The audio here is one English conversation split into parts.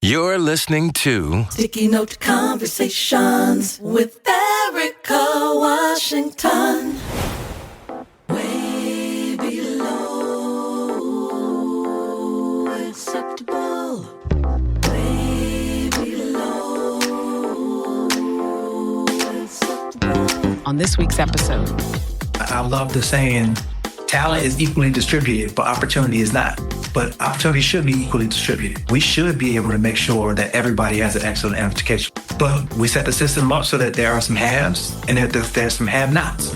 You're listening to Sticky Note Conversations with Erika Washington. Way below acceptable. Way below acceptable. On this week's episode, I love the saying, talent is equally distributed, but opportunity is not. But opportunity should be equally distributed. We should be able to make sure that everybody has an excellent education. But we set the system up so that there are some haves and that there's some have-nots.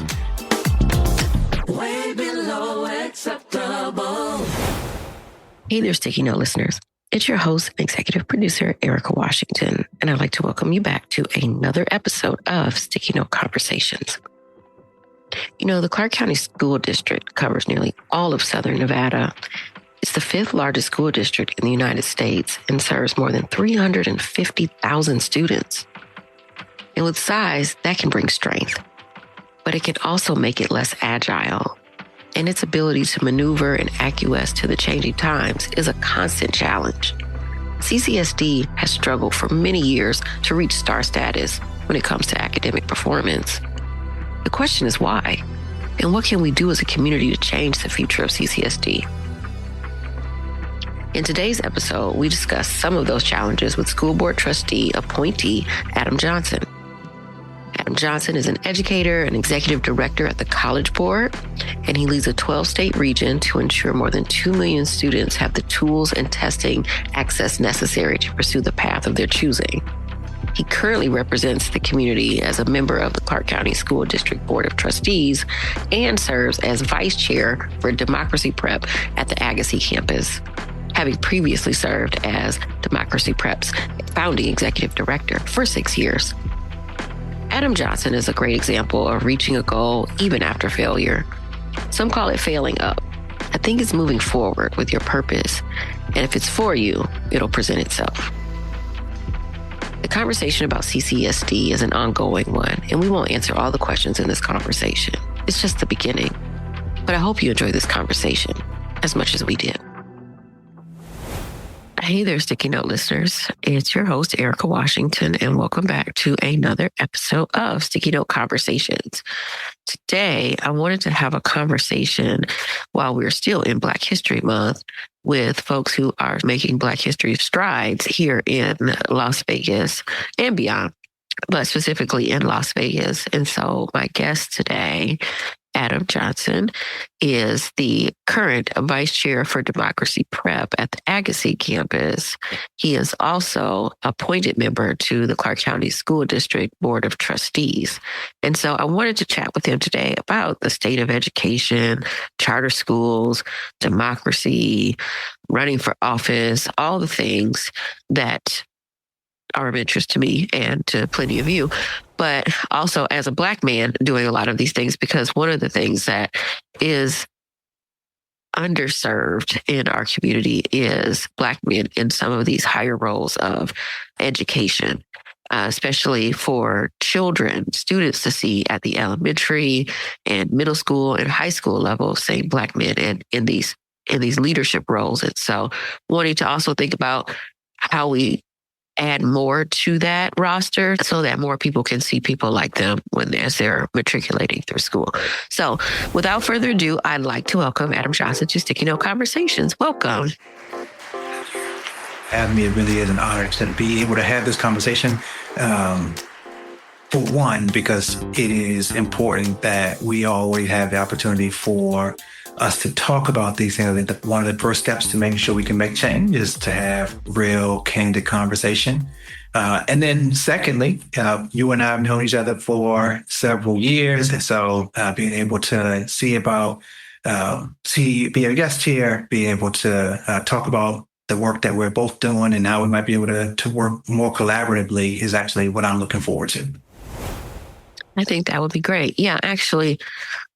Way below acceptable. hey there, Sticky Note listeners. It's your host and executive producer, Erika Washington, and I'd like to welcome you back to another episode of Sticky Note Conversations. You know, the Clark County School District covers nearly all of Southern Nevada. It's the fifth largest school district in the United States and serves more than 350,000 students. And with size, that can bring strength, but it can also make it less agile. And its ability to maneuver and acquiesce to the changing times is a constant challenge. CCSD has struggled for many years to reach star status when it comes to academic performance. The question is why? And what can we do as a community to change the future of CCSD? In today's episode, we discuss some of those challenges with school board trustee appointee Adam Johnson. Adam Johnson is an educator and executive director at the College Board, and he leads a 12-state region to ensure more than 2 million students have the tools and testing access necessary to pursue the path of their choosing. He currently represents the community as a member of the Clark County School District Board of Trustees and serves as vice chair for Democracy Prep at the Agassiz campus, having previously served as Democracy Prep's founding executive director for 6 years. Adam Johnson is a great example of reaching a goal even after failure. Some call it failing up. I think it's moving forward with your purpose, and if it's for you, it'll present itself. The conversation about CCSD is an ongoing one, and we won't answer all the questions in this conversation. It's just the beginning. But I hope you enjoy this conversation as much as we did. Hey there, Sticky Note listeners. It's your host, Erika Washington, and welcome back to another episode of Sticky Note Conversations. Today, I wanted to have a conversation while we're still in Black History Month with folks who are making Black history strides here in Las Vegas and beyond, but specifically in Las Vegas. And so my guest today, Adam Johnson, is the current vice chair for Democracy Prep at the Agassiz campus. He is also appointed member to the Clark County School District Board of Trustees. And so I wanted to chat with him today about the state of education, charter schools, democracy, running for office, all the things that are of interest to me and to plenty of you, but also as a Black man doing a lot of these things, because one of the things that is underserved in our community is Black men in some of these higher roles of education, especially for children, students to see at the elementary and middle school and high school level, seeing Black men in these leadership roles. And so wanting to also think about how we add more to that roster so that more people can see people like them as they're matriculating through school. So without further ado, I'd like to welcome Adam Johnson to Sticky Note Conversations. Welcome. Having me, it really is an honor to be able to have this conversation. For one, because it is important that we always have the opportunity for us to talk about these things. I think that one of the first steps to making sure we can make change is to have real, candid conversation. And then secondly, you and I have known each other for several years. And so being able to be a guest here, being able to talk about the work that we're both doing and how we might be able to work more collaboratively is actually what I'm looking forward to. I think that would be great. Yeah, actually,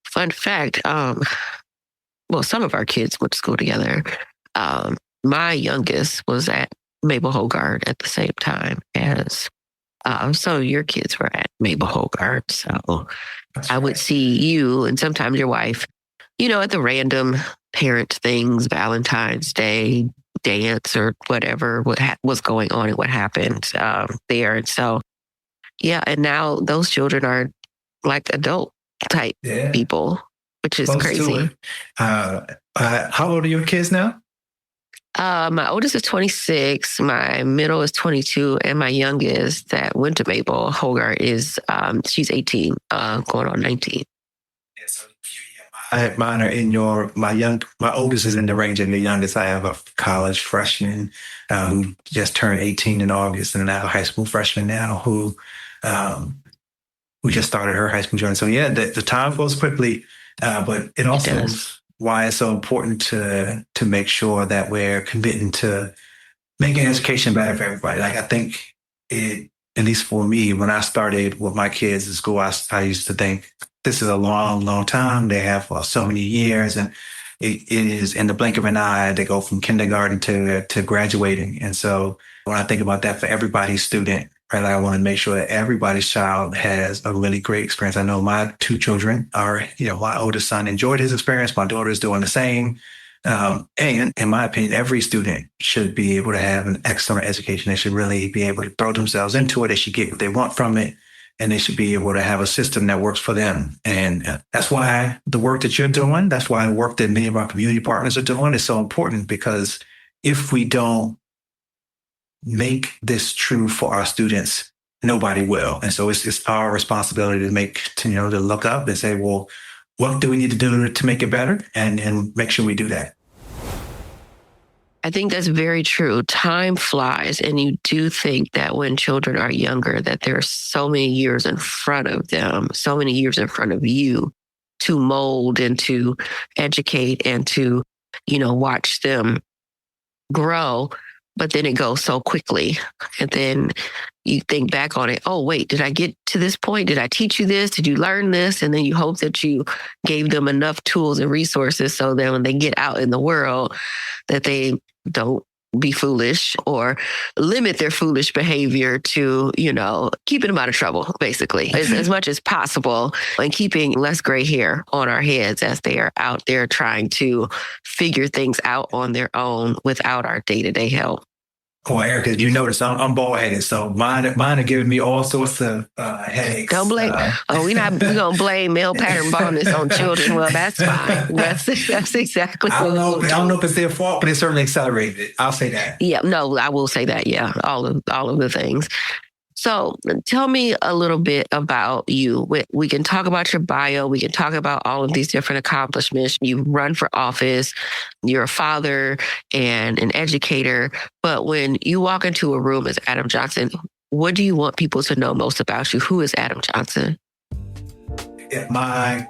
fun fact, some of our kids went to school together. My youngest was at Mabel Hogard at the same time as some of your kids were at Mabel Hogard. So I would see you and sometimes your wife, at the random parent things, Valentine's Day, dance or whatever was going on and what happened there. And so, yeah, and now those children are like adult type people, which is Close to crazy. it. How old are your kids now? My oldest is 26, my middle is 22, and my youngest that went to Maple, Hogarth, is she's 18, going on 19. Yeah, so mine are in my oldest is in the range of the youngest. I have a college freshman who just turned 18 in August, and I have a high school freshman now who just started her high school journey. So yeah, the time goes quickly, but it also is why it's so important to make sure that we're committing to making education better for everybody. Like I think at least for me, when I started with my kids in school, I used to think this is a long, long time. They have so many years, and it is in the blink of an eye. They go from kindergarten to graduating. And so when I think about that for everybody's student, right, I want to make sure that everybody's child has a really great experience. I know my two children are, my oldest son enjoyed his experience. My daughter is doing the same. And in my opinion, every student should be able to have an excellent education. They should really be able to throw themselves into it. They should get what they want from it. And they should be able to have a system that works for them. And that's why the work that you're doing, that's why the work that many of our community partners are doing is so important, because if we don't make this true for our students, nobody will. And so it's our responsibility to look up and say, well, what do we need to do to make it better, and make sure we do that. I think that's very true. Time flies, and you do think that when children are younger, that there are so many years in front of them, so many years in front of you to mold and to educate and to, watch them grow. But then it goes so quickly. And then you think back on it. Oh, wait, did I get to this point? Did I teach you this? Did you learn this? And then you hope that you gave them enough tools and resources so that when they get out in the world, that they don't be foolish or limit their foolish behavior to, keeping them out of trouble, basically, as much as possible, and keeping less gray hair on our heads as they are out there trying to figure things out on their own without our day-to-day help. Well, Erika, you notice I'm bald-headed, so mine are giving me all sorts of headaches. Don't blame. We're gonna blame male pattern baldness on children. Well, that's fine. That's exactly. I don't know if it's their fault, but it certainly accelerated it. I'll say that. Yeah, no, I will say that. Yeah, all of the things. So tell me a little bit about you. We can talk about your bio. We can talk about all of these different accomplishments. You run for office. You're a father and an educator. But when you walk into a room as Adam Johnson, what do you want people to know most about you? Who is Adam Johnson? If my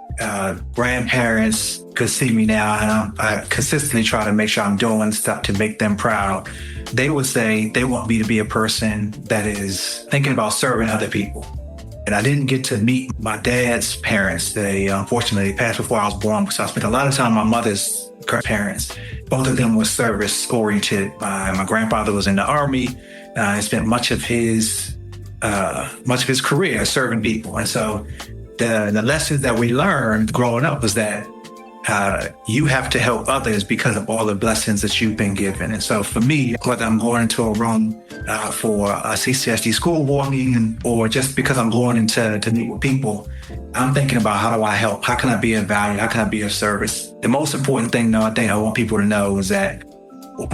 grandparents could see me now, and I consistently try to make sure I'm doing stuff to make them proud, they would say they want me to be a person that is thinking about serving other people. And I didn't get to meet my dad's parents. They unfortunately passed before I was born, so I spent a lot of time with my mother's parents. Both of them were service-oriented. My grandfather was in the Army. He spent much of his career serving people. And so the lessons that we learned growing up was that you have to help others because of all the blessings that you've been given. And so for me, whether I'm going into a room for a CCSD school board meeting, or just because I'm going into to meet with people, I'm thinking about how do I help? How can I be of value? How can I be of service? The most important thing, though, I think I want people to know is that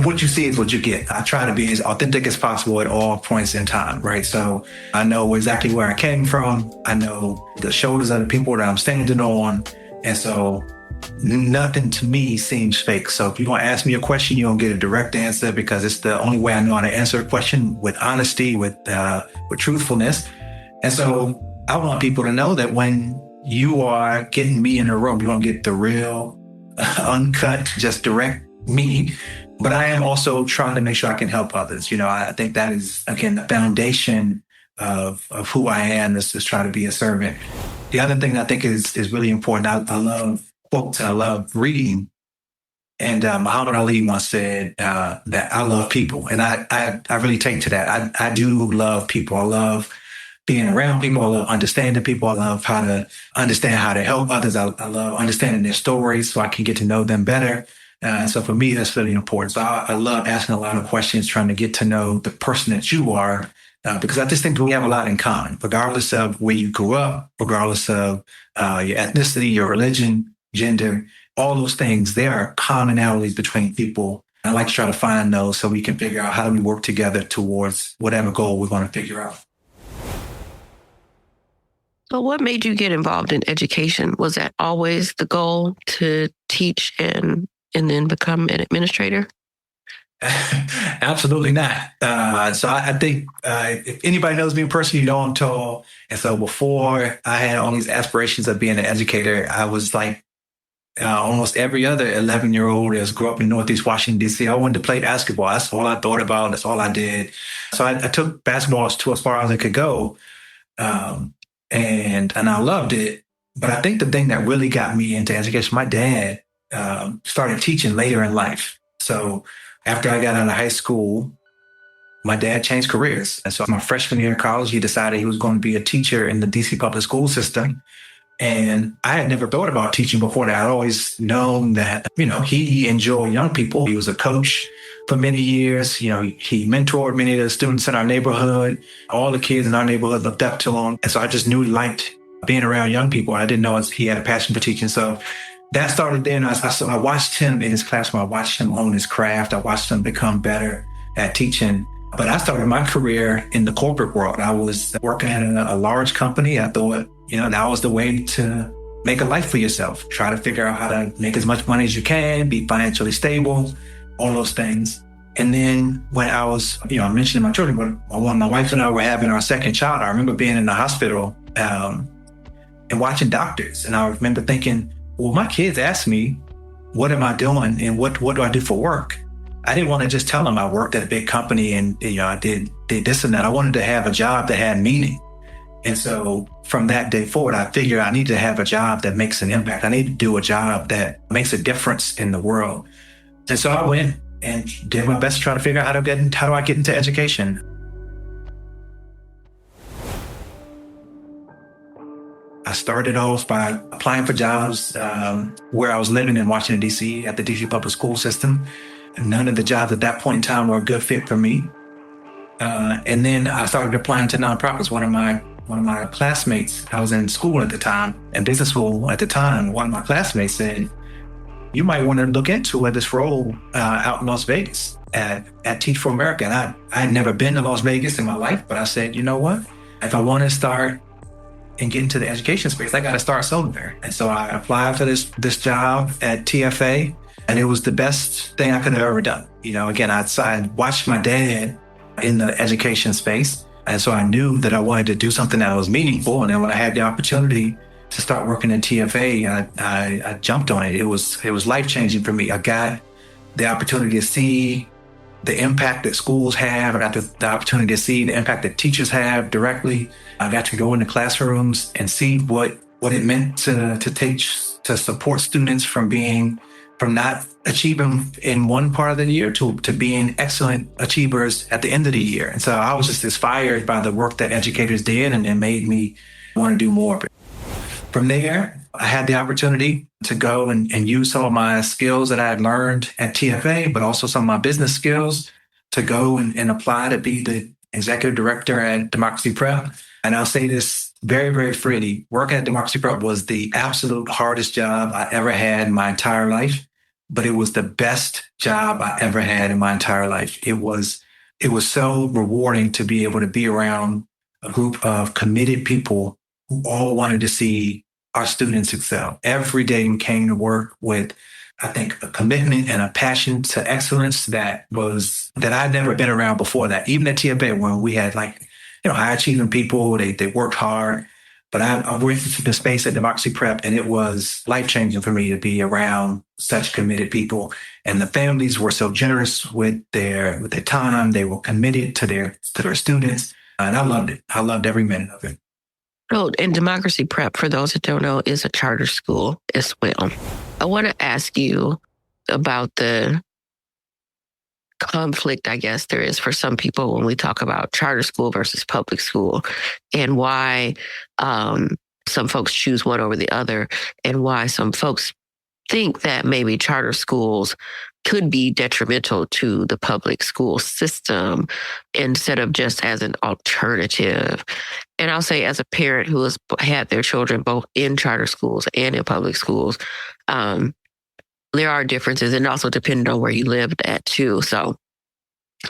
what you see is what you get. I try to be as authentic as possible at all points in time, right? So I know exactly where I came from. I know the shoulders of the people that I'm standing on. And so nothing to me seems fake. So if you're going to ask me a question, you're going to get a direct answer, because it's the only way I know how to answer a question, with honesty, with truthfulness. And so I want people to know that when you are getting me in a room, you're going to get the real, uncut, just direct me. But I am also trying to make sure I can help others. I think that is, again, the foundation of who I am, is to try to be a servant. The other thing that I think is really important, I love quotes, I love reading. And Muhammad Ali once said that I love people. And I really take to that. I do love people. I love being around people. I love understanding people. I love how to understand how to help others. I love understanding their stories so I can get to know them better. So for me, that's really important. So I love asking a lot of questions, trying to get to know the person that you are, because I just think we have a lot in common, regardless of where you grew up, regardless of your ethnicity, your religion, gender, all those things. There are commonalities between people. I like to try to find those so we can figure out how do we work together towards whatever goal we're going to figure out. So what made you get involved in education? Was that always the goal, to teach and then become an administrator? Absolutely not. So I think if anybody knows me personally, you know I'm tall. And so before I had all these aspirations of being an educator, I was like almost every other 11-year-old that grew up in Northeast Washington, D.C. I wanted to play basketball. That's all I thought about. That's all I did. So I took basketball to as far as it could go. And I loved it. But I think the thing that really got me into education, my dad started teaching later in life. So after I got out of high school, my dad changed careers. And so my freshman year of college, he decided he was going to be a teacher in the DC public school system. And I had never thought about teaching before that. I'd always known that, he enjoyed young people. He was a coach for many years. He mentored many of the students in our neighborhood. All the kids in our neighborhood looked up to him. And so I just knew he liked being around young people. I didn't know he had a passion for teaching. So that started then. I watched him in his classroom. I watched him hone his craft. I watched him become better at teaching. But I started my career in the corporate world. I was working at a large company. I thought, that was the way to make a life for yourself. Try to figure out how to make as much money as you can, be financially stable, all those things. And then when I was, I mentioned my children, but when my wife and I were having our second child, I remember being in the hospital and watching doctors. And I remember thinking, well, my kids asked me, what am I doing and what do I do for work? I didn't want to just tell them I worked at a big company and I did this and that. I wanted to have a job that had meaning. And so from that day forward, I figured I need to have a job that makes an impact. I need to do a job that makes a difference in the world. And so I went and did my best to try to figure out how do I get into education. I started off by applying for jobs where I was living in Washington, D.C. at the D.C. public school system. And none of the jobs at that point in time were a good fit for me. And then I started applying to nonprofits. One of my classmates, I was in school at the time, in business school at the time, one of my classmates said, you might want to look into this role out in Las Vegas at Teach for America. And I had never been to Las Vegas in my life, but I said, you know what? If I want to start and get into the education space, I got to start somewhere. And so I applied for this job at TFA, and it was the best thing I could have ever done. Again, I watched my dad in the education space, and so I knew that I wanted to do something that was meaningful. And then when I had the opportunity to start working at TFA, I jumped on it. It was life-changing for me. I got the opportunity to see the impact that schools have. I got the opportunity to see the impact that teachers have directly. I got to go into classrooms and see what it meant to support students from not achieving in one part of the year to being excellent achievers at the end of the year. And so I was just inspired by the work that educators did, and it made me want to do more. From there, I had the opportunity to go and use some of my skills that I had learned at TFA, but also some of my business skills to go and apply to be the executive director at Democracy Prep. And I'll say this very, very freely. Working at Democracy Prep was the absolute hardest job I ever had in my entire life, but it was the best job I ever had in my entire life. It was so rewarding to be able to be around a group of committed people who all wanted to see our students excel. Every day we came to work with, I think, a commitment and a passion to excellence that I'd never been around before that. Even at TFA, where we had high achieving people, they worked hard. But I went into the space at Democracy Prep, and it was life-changing for me to be around such committed people. And the families were so generous with their time. They were committed to their students. And I loved it. I loved every minute of it. Oh, and Democracy Prep, for those that don't know, is a charter school as well. I want to ask you about the conflict, I guess, there is for some people when we talk about charter school versus public school, and why some folks choose one over the other, and why some folks think that maybe charter schools could be detrimental to the public school system instead of just as an alternative. And I'll say, as a parent who has had their children both in charter schools and in public schools, there are differences, and also depending on where you lived at too. So,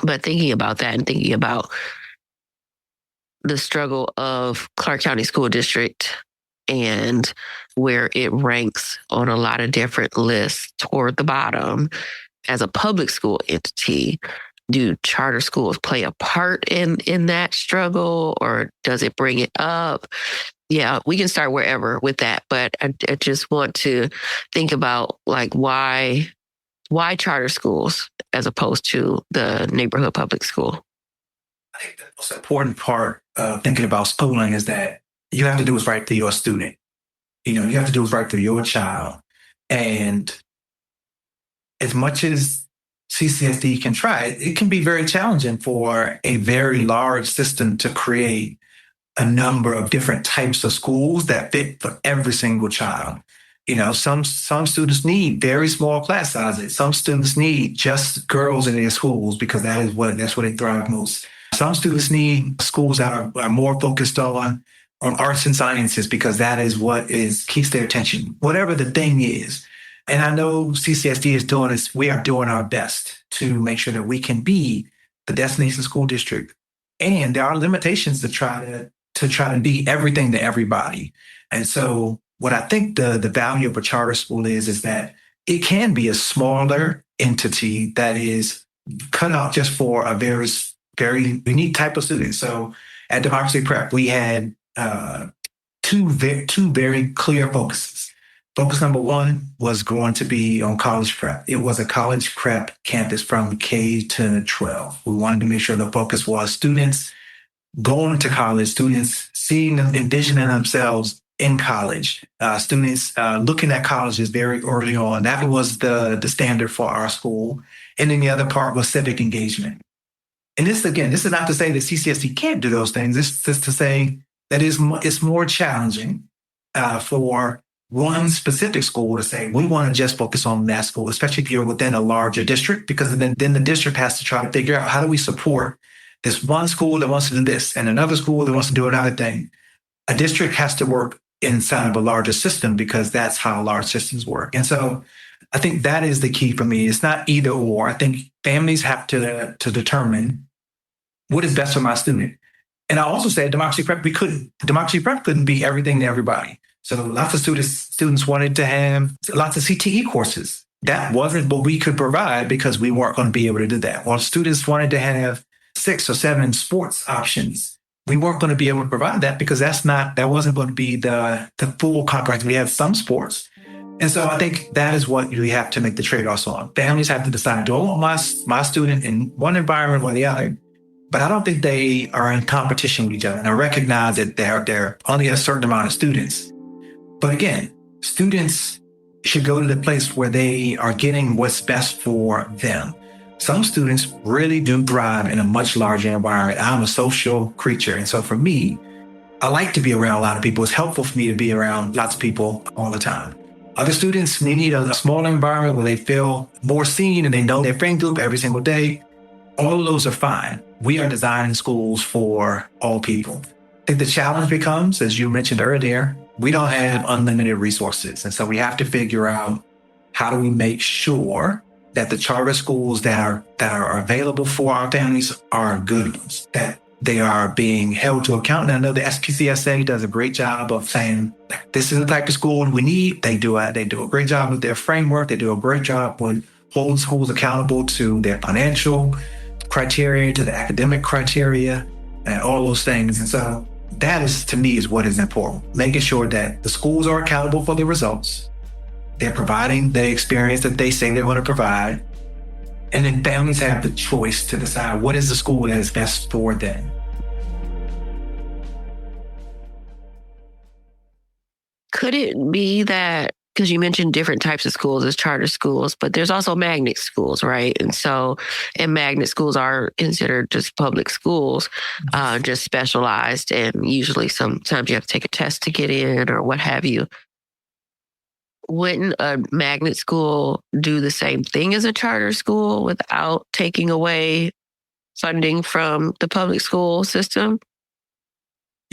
but thinking about that and thinking about the struggle of Clark County School District and where it ranks on a lot of different lists toward the bottom as a public school entity, do charter schools play a part in that struggle, or does it bring it up? Yeah, we can start wherever with that, but I just want to think about like why charter schools as opposed to the neighborhood public school. I think the most important part of thinking about schooling is that you have to do what's right for your student. You have to do what's right for your child. And as much as CCSD can try, it can be very challenging for a very large system to create a number of different types of schools that fit for every single child. Some students need very small class sizes. Some students need just girls in their schools because that's where they thrive most. Some students need schools that are more focused on arts and sciences because that is what keeps their attention, whatever the thing is. And I know CCSD is doing this. We are doing our best to make sure that we can be the destination school district. And there are limitations to try to be everything to everybody. And so what I think the value of a charter school is that it can be a smaller entity that is cut out just for a very, very unique type of student. So at Democracy Prep, we had two very clear focuses. Focus number one was going to be on college prep. It was a college prep campus from K to 12. We wanted to make sure the focus was students going to college, students envisioning themselves in college, students looking at colleges very early on. That was the standard for our school. And then the other part was civic engagement. And this is not to say that CCSD can't do those things. This is to say that it's more challenging for one specific school to say, we want to just focus on that school, especially if you're within a larger district, because then the district has to try to figure out how do we support this one school that wants to do this and another school that wants to do another thing. A district has to work inside of a larger system because that's how large systems work. And so I think that is the key for me. It's not either or. I think families have to determine what is best for my student. And I also said Democracy Prep couldn't be everything to everybody. So lots of students wanted to have lots of CTE courses. That wasn't what we could provide because we weren't going to be able to do that. While students wanted to have 6 or 7 sports options, we weren't going to be able to provide that because that wasn't going to be the full comprehensive. We have some sports. And so I think that is what we have to make the trade-offs on. Families have to decide, do I want my student in one environment or the other? But I don't think they are in competition with each other. And I recognize that there are only a certain amount of students. But again, students should go to the place where they are getting what's best for them. Some students really do thrive in a much larger environment. I'm a social creature. And so for me, I like to be around a lot of people. It's helpful for me to be around lots of people all the time. Other students, they need a smaller environment where they feel more seen and they know their friend group every single day. All of those are fine. We are designing schools for all people. I think the challenge becomes, as you mentioned earlier, we don't have unlimited resources. And so we have to figure out how do we make sure that the charter schools that are available for our families are good ones, that they are being held to account. And I know the SPCSA does a great job of saying, this is the type of school we need. They do a great job with their framework. They do a great job with holding schools accountable to their financial criteria, to the academic criteria, and all those things. And so that is, to me, is what is important. Making sure that the schools are accountable for the results. They're providing the experience that they say they want to provide. And then families have the choice to decide what is the school that is best for them. Could it be that, because you mentioned different types of schools as charter schools, but there's also magnet schools, right? And magnet schools are considered just public schools, just specialized. And usually sometimes you have to take a test to get in or what have you. wouldn't a magnet school do the same thing as a charter school without taking away funding from the public school system?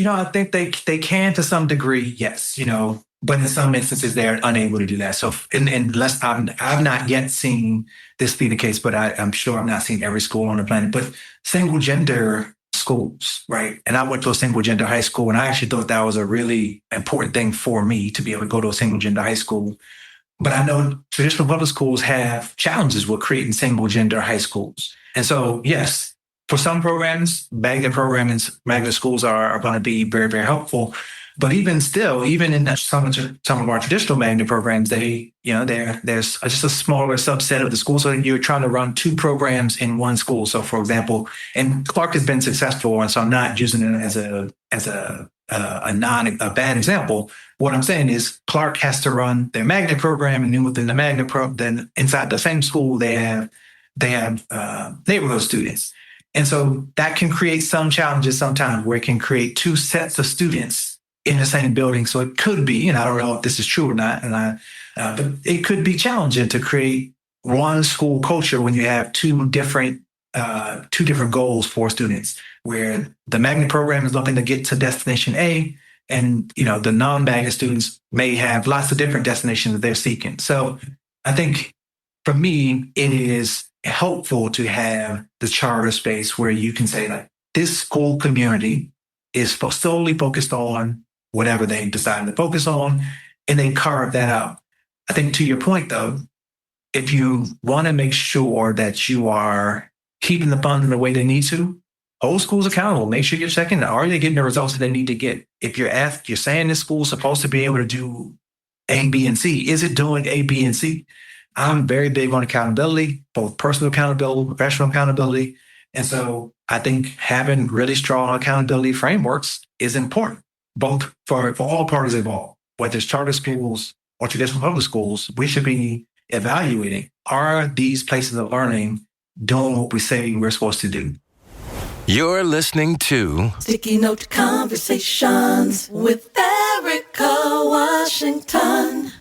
I think they can to some degree, yes. But in some instances they're unable to do that. So, unless I've not yet seen this be the case, but I'm sure I've not seen every school on the planet. But single gender schools, right? And I went to a single gender high school, and I actually thought that was a really important thing for me to be able to go to a single gender high school. But I know traditional public schools have challenges with creating single gender high schools. And so, yes, for some programs, magnet schools are going to be very, very helpful. But even still, even in some of our traditional magnet programs, there's just a smaller subset of the school. So you're trying to run two programs in one school. So, for example, and Clark has been successful, and so I'm not using it as a bad example. What I'm saying is Clark has to run their magnet program, and then within the magnet program, then inside the same school they have neighborhood students. And so that can create some challenges sometimes where it can create two sets of students in the same building. So it could be, and I don't know if this is true or not, but it could be challenging to create one school culture when you have two different goals for students, where the magnet program is looking to get to destination A, and the non-magnet students may have lots of different destinations that they're seeking. So I think for me, it is helpful to have the charter space where you can say, like, this school community is solely focused on whatever they decide to focus on, and they carve that out. I think to your point, though, if you want to make sure that you are keeping the funds in the way they need to, hold schools accountable. Make sure you're checking, are they getting the results that they need to get? If you're saying this school's supposed to be able to do A, B, and C, is it doing A, B, and C? I'm very big on accountability, both personal accountability, professional accountability. And so I think having really strong accountability frameworks is important, both for all parties involved, whether it's charter schools or traditional public schools. We should be evaluating, are these places of learning doing what we say we're supposed to do? You're listening to Sticky Note Conversations with Erika Washington.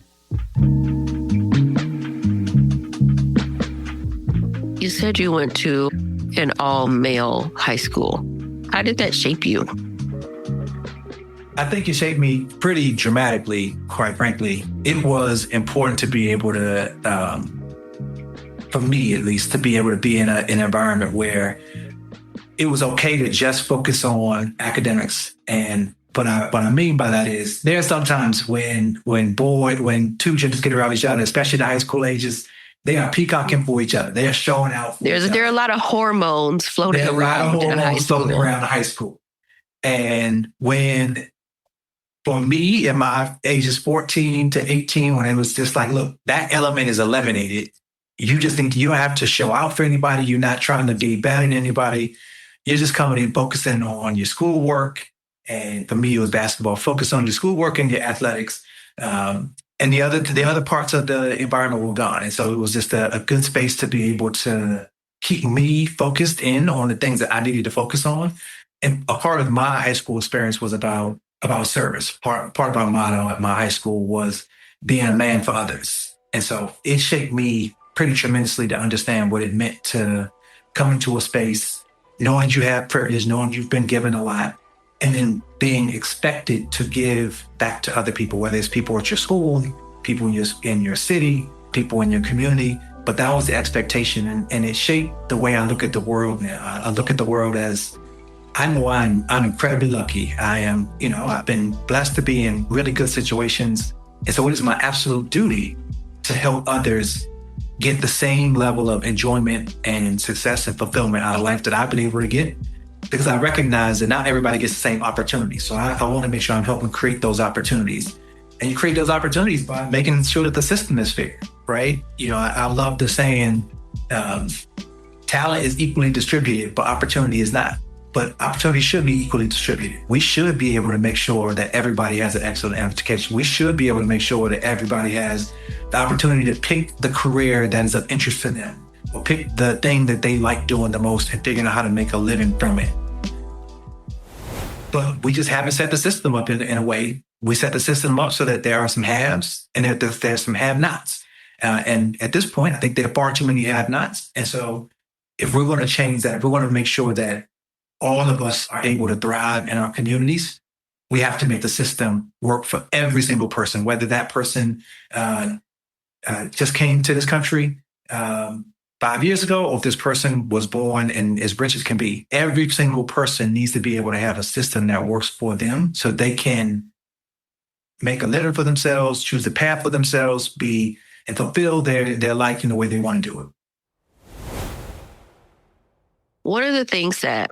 You said you went to an all-male high school. How did that shape you? I think it shaped me pretty dramatically, quite frankly. It was important to be able to, for me at least, to be able to be in an environment where it was okay to just focus on academics. And what I mean by that is there are sometimes when two genders get around each other, especially the high school ages, they are peacocking for each other. They are showing out. There are a lot of hormones floating around in high school. Floating around the high school. And for me, in my ages 14 to 18, when it was just like, look, that element is eliminated. You just think you don't have to show out for anybody. You're not trying to be better than anybody. You're just coming in focusing on your schoolwork. And for me, it was basketball. Focus on your schoolwork and your athletics. And the other parts of the environment were gone. And so it was just a good space to be able to keep me focused in on the things that I needed to focus on. And a part of my high school experience was about service. Part of our motto at my high school was being a man for others. And so it shaped me pretty tremendously to understand what it meant to come into a space, knowing you have privilege, knowing you've been given a lot, and then being expected to give back to other people, whether it's people at your school, people in your city, people in your community. But that was the expectation, and it shaped the way I look at the world now. I look at the world as, I know I'm incredibly lucky. I've been blessed to be in really good situations. And so it is my absolute duty to help others get the same level of enjoyment and success and fulfillment out of life that I've been able to get. Because I recognize that not everybody gets the same opportunity. So I want to make sure I'm helping create those opportunities. And you create those opportunities by making sure that the system is fair, right? I love the saying, talent is equally distributed, but opportunity is not. But opportunity should be equally distributed. We should be able to make sure that everybody has an excellent education. We should be able to make sure that everybody has the opportunity to pick the career that is of interest to them, or pick the thing that they like doing the most and figuring out how to make a living from it. But we just haven't set the system up in a way. We set the system up so that there are some haves and that there's some have-nots. And at this point, I think there are far too many have-nots. And so if we're going to change that, if we're going to make sure that all of us are able to thrive in our communities, we have to make the system work for every single person, whether that person just came to this country 5 years ago, or if this person was born and as rich as can be. Every single person needs to be able to have a system that works for them so they can make a living for themselves, choose the path for themselves, and fulfill their life in the way they want to do it. One of the things that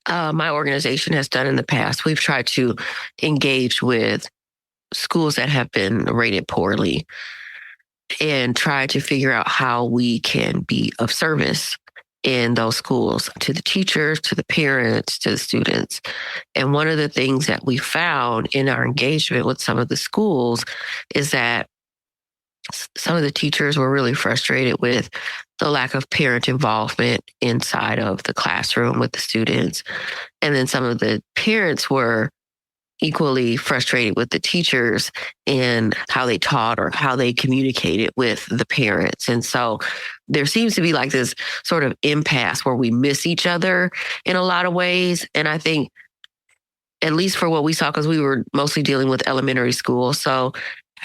my organization has done in the past, we've tried to engage with schools that have been rated poorly and try to figure out how we can be of service in those schools to the teachers, to the parents, to the students. And one of the things that we found in our engagement with some of the schools is that some of the teachers were really frustrated with the lack of parent involvement inside of the classroom with the students. And then some of the parents were equally frustrated with the teachers and how they taught or how they communicated with the parents. And so there seems to be like this sort of impasse where we miss each other in a lot of ways. And I think, at least for what we saw, because we were mostly dealing with elementary school. So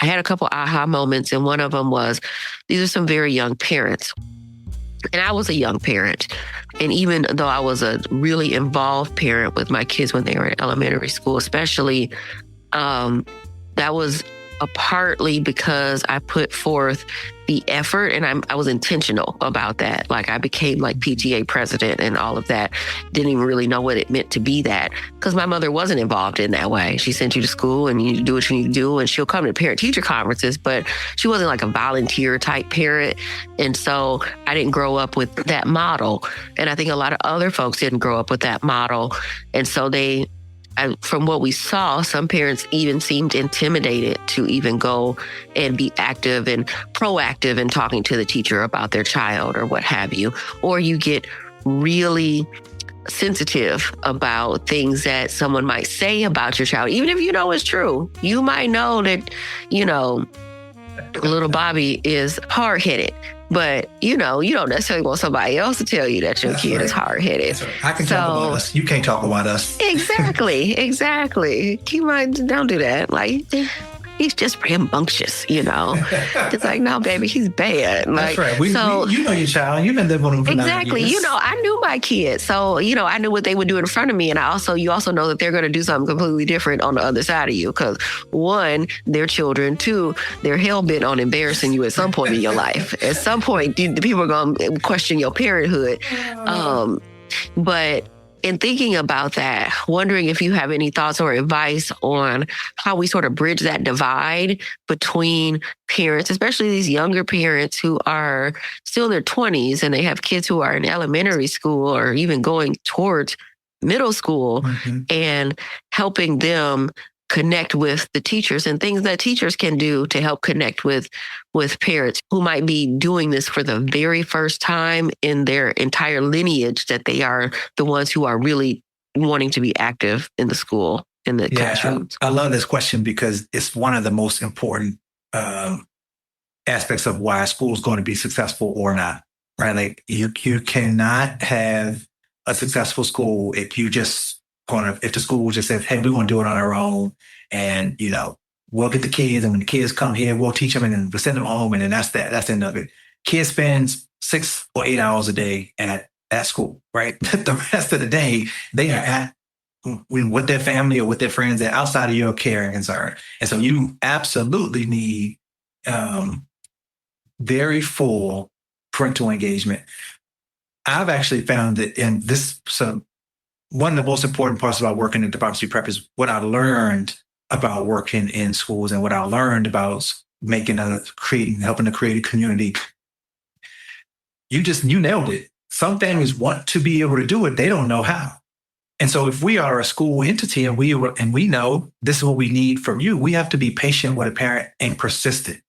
I had a couple aha moments, and one of them was, these are some very young parents. And I was a young parent. And even though I was a really involved parent with my kids when they were in elementary school, especially, that was partly because I put forth the effort, and I was intentional about that. Like, I became like PTA president and all of that. Didn't even really know what it meant to be that, because my mother wasn't involved in that way. She sent you to school and you do what you need to do, and she'll come to parent-teacher conferences, but she wasn't like a volunteer type parent. And so I didn't grow up with that model. And I think a lot of other folks didn't grow up with that model. And so from what we saw, some parents even seemed intimidated to even go and be active and proactive in talking to the teacher about their child or what have you. Or you get really sensitive about things that someone might say about your child, even if you know it's true. You might know that, little Bobby is hard-headed. But, you don't necessarily want somebody else to tell you that your kid is hard-headed. Right. I can talk about us. You can't talk about us. Exactly. You might, don't do that. Like, he's just rambunctious, It's like, no, baby, he's bad. Like, that's right. You know your child. You've been living with him for 9 years. Exactly. I knew my kids. So, I knew what they would do in front of me. And you also know that they're going to do something completely different on the other side of you. Because one, they're children. Two, they're hell-bent on embarrassing you at some point in your life. At some point, the people are going to question your parenthood. But in thinking about that, wondering if you have any thoughts or advice on how we sort of bridge that divide between parents, especially these younger parents who are still in their 20s and they have kids who are in elementary school or even going towards middle school, and helping them connect with the teachers and things that teachers can do to help connect with parents who might be doing this for the very first time in their entire lineage, that they are the ones who are really wanting to be active in the school, in the classrooms. I love this question because it's one of the most important aspects of why a school is going to be successful or not, right? Like, you cannot have a successful school if the school just says, hey, we want to do it on our own, and, we'll get the kids, and when the kids come here, we'll teach them, and then we'll send them home, and then that's that. That's the end of it. Kids spend 6 or 8 hours a day at school, right? The rest of the day, they are with their family or with their friends. They're outside of your care and concern. And so you absolutely need very full parental engagement. I've actually found that one of the most important parts about working at Department of Street Prep is what I learned about working in schools and what I learned about helping to create a community. You nailed it. Some families want to be able to do it. They don't know how. And so if we are a school entity and we know this is what we need from you, we have to be patient with a parent and persistent.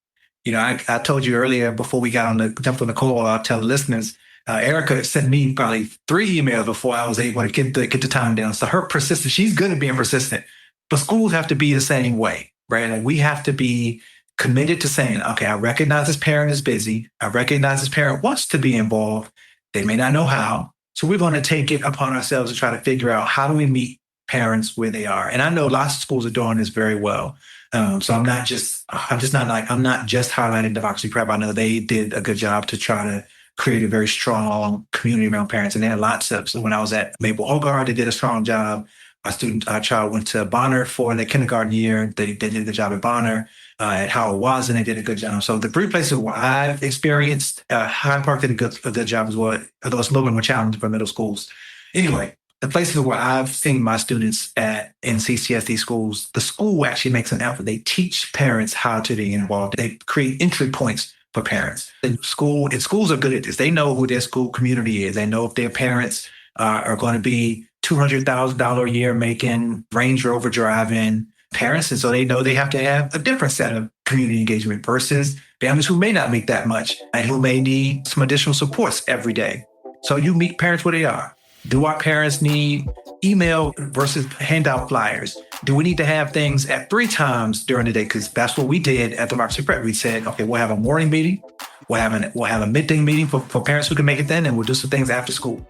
I told you earlier before we jumped on the call, I'll tell the listeners, Erika sent me probably 3 emails before I was able to get the time down. So her persistence, she's good at being persistent. But schools have to be the same way, right? And we have to be committed to saying, okay, I recognize this parent is busy. I recognize this parent wants to be involved. They may not know how. So we're going to take it upon ourselves to try to figure out how do we meet parents where they are. And I know lots of schools are doing this very well. So I'm not just highlighting Democracy Prep. I know they did a good job to try to create a very strong community around parents. And they had lots of, so when I was at Maple Hogarth, they did a strong job. Our child went to Bonner for their kindergarten year. They did a good job at Bonner. At Howard Watson, they did a good job. So the 3 places where I've experienced, Hyde Park did a good job as well, although it's a little bit more challenging for middle schools. Anyway, the places where I've seen my students in CCSD schools, the school actually makes an effort. They teach parents how to be involved. They create entry points for parents. Schools are good at this. They know who their school community is. They know if their parents are going to be $200,000 a year making, Range Rover driving parents. And so they know they have to have a different set of community engagement versus families who may not make that much and who may need some additional supports every day. So you meet parents where they are. Do our parents need email versus handout flyers? Do we need to have things at 3 times during the day? Because that's what we did at Democracy Prep. We said, okay, we'll have a morning meeting. We'll have a midday meeting for parents who can make it then, and we'll do some things after school.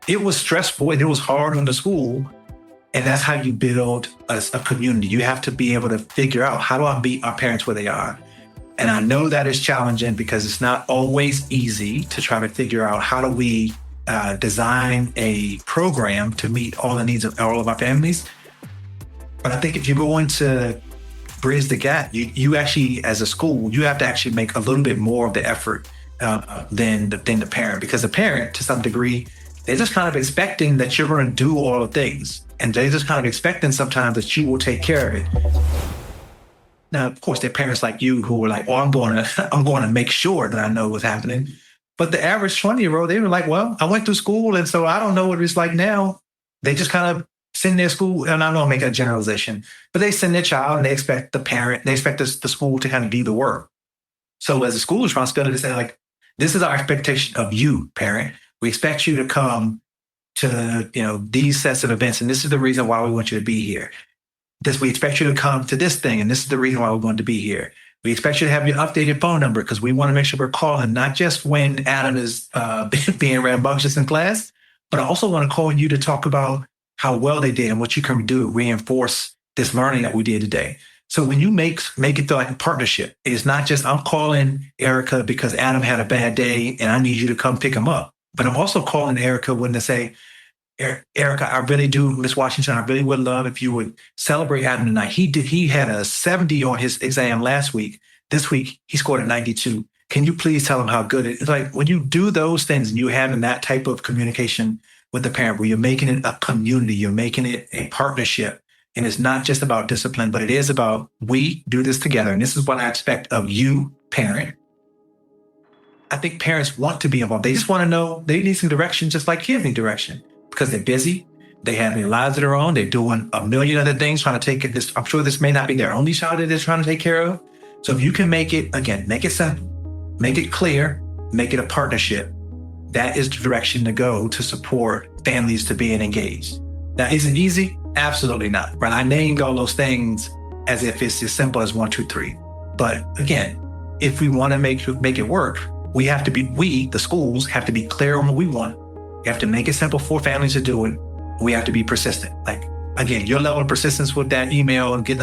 It was stressful and it was hard on the school. And that's how you build a community. You have to be able to figure out, how do I meet our parents where they are? And I know that is challenging because it's not always easy to try to figure out how do we design a program to meet all the needs of all of our families. But I think if you're going to bridge the gap, you actually, as a school, you have to actually make a little bit more of the effort than the parent. Because the parent, to some degree, they're just kind of expecting that you're going to do all the things. And they're just kind of expecting sometimes that you will take care of it. Now, of course, there are parents like you who are like, oh, I'm going to make sure that I know what's happening. But the average 20-year-old, they were like, well, I went through school, and so I don't know what it's like now. They just kind of send their school, and I'm going to make a generalization, but they send their child and they expect the school to kind of do the work. So as a school responsibility, they say, like, this is our expectation of you, parent. We expect you to come to, these sets of events, and this is the reason why we want you to be here. We expect you to come to this thing, and this is the reason why we want to be here. We expect you to have your updated phone number because we want to make sure we're calling, not just when Adam is being rambunctious in class, but I also want to call you to talk about how well they did and what you can do to reinforce this learning that we did today. So when you make it like a partnership, it's not just I'm calling Erika because Adam had a bad day and I need you to come pick him up. But I'm also calling Erika when they say, Erika, I really do, Miss Washington, I really would love if you would celebrate Adam tonight. He had a 70 on his exam last week. This week, he scored a 92. Can you please tell him how good it is? Like, when you do those things and you're having that type of communication with the parent, where you're making it a community, you're making it a partnership. And it's not just about discipline, but it is about, we do this together. And this is what I expect of you, parent. I think parents want to be involved. They just want to know they need some direction, just like kids need direction. Because they're busy, they have their lives of their own, they're doing a million other things, trying to take it. I'm sure this may not be their only child that they're trying to take care of. So if you can make it simple, make it clear, make it a partnership, that is the direction to go to support families to being engaged. Now, is it easy? Absolutely not. Right? I named all those things as if it's as simple as 1, 2, 3. But again, if we want to make it work, the schools have to be clear on what we want. We have to make it simple for families to do it. We have to be persistent. Like, again, your level of persistence with that email and getting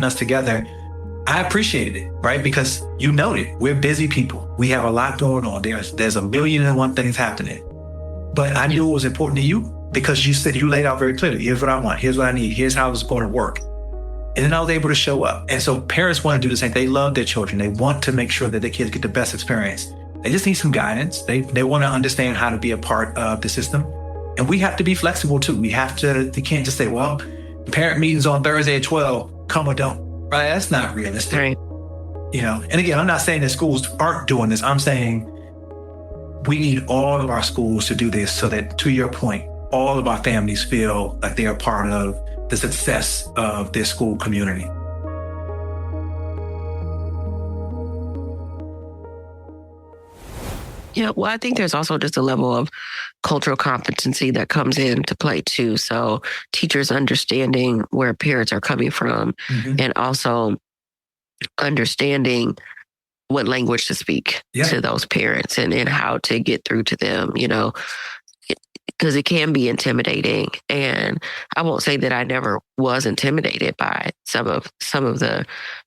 us together, I appreciated it, right? Because you noted we're busy people. We have a lot going on. There's a million and one things happening. But I knew it was important to you because you laid out very clearly, here's what I want, here's what I need, here's how it's going to work. And then I was able to show up. And so parents want to do the same. They love their children. They want to make sure that their kids get the best experience. They just need some guidance. They want to understand how to be a part of the system. And we have to be flexible too. They can't just say, well, parent meetings on Thursday at 12, come or don't. Right? That's not realistic. Right. And again, I'm not saying that schools aren't doing this. I'm saying we need all of our schools to do this so that, to your point, all of our families feel like they are part of the success of their school community. Yeah, well, I think there's also just a level of cultural competency that comes into play too. So teachers understanding where parents are coming from and also understanding what language to speak to those parents and how to get through to them, because it can be intimidating. And I won't say that I never was intimidated by some of the